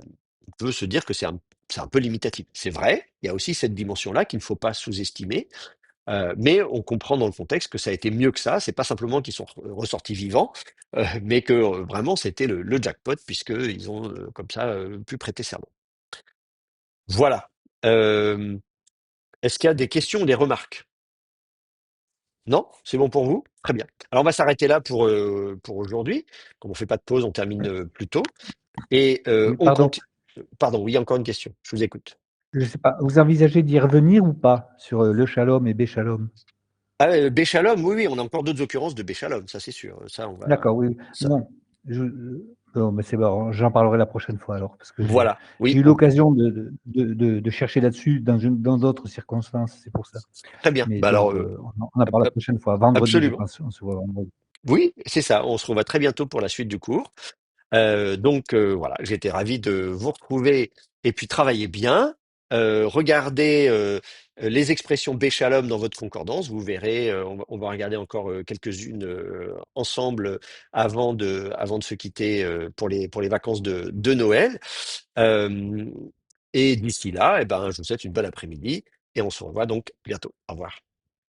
peut se dire que c'est un peu limitatif. C'est vrai, il y a aussi cette dimension-là qu'il ne faut pas sous-estimer. Mais on comprend dans le contexte que ça a été mieux que ça. C'est pas simplement qu'ils sont ressortis vivants, mais que vraiment c'était le jackpot puisqu'ils ont comme ça pu prêter serment. Voilà. Euh, Est-ce qu'il y a des questions ou des remarques? Non? C'est bon pour vous? Très bien. Alors on va s'arrêter là pour aujourd'hui. Comme on fait pas de pause, on termine plus tôt. Et Oui, on pardon, continue. Pardon, oui, encore une question. Je vous écoute. je ne sais pas, vous envisagez d'y revenir ou pas sur le Shalom et Béchalom? Ah, Béchalom, oui, oui, on a encore d'autres occurrences de Béchalom, ça c'est sûr. Ça, on va. D'accord, oui. Ça, Non, non, mais c'est bon, j'en parlerai la prochaine fois alors, parce que voilà. j'ai Oui, eu l'occasion de chercher là-dessus dans d'autres circonstances, c'est pour ça. très bien. Mais Bah alors, donc, on en parle la prochaine fois, vendredi, je absolument. pense. On se voit vendredi. Oui, c'est ça. On se revoit très bientôt pour la suite du cours. Donc voilà, j'étais ravi de vous retrouver et puis travaillez bien. Regardez les expressions Béchalom dans votre concordance. Vous verrez, on va regarder encore quelques-unes ensemble avant de se quitter pour les vacances de Noël. Euh, et d'ici là, eh ben, je vous souhaite une bonne après-midi et on se revoit donc bientôt. Au revoir.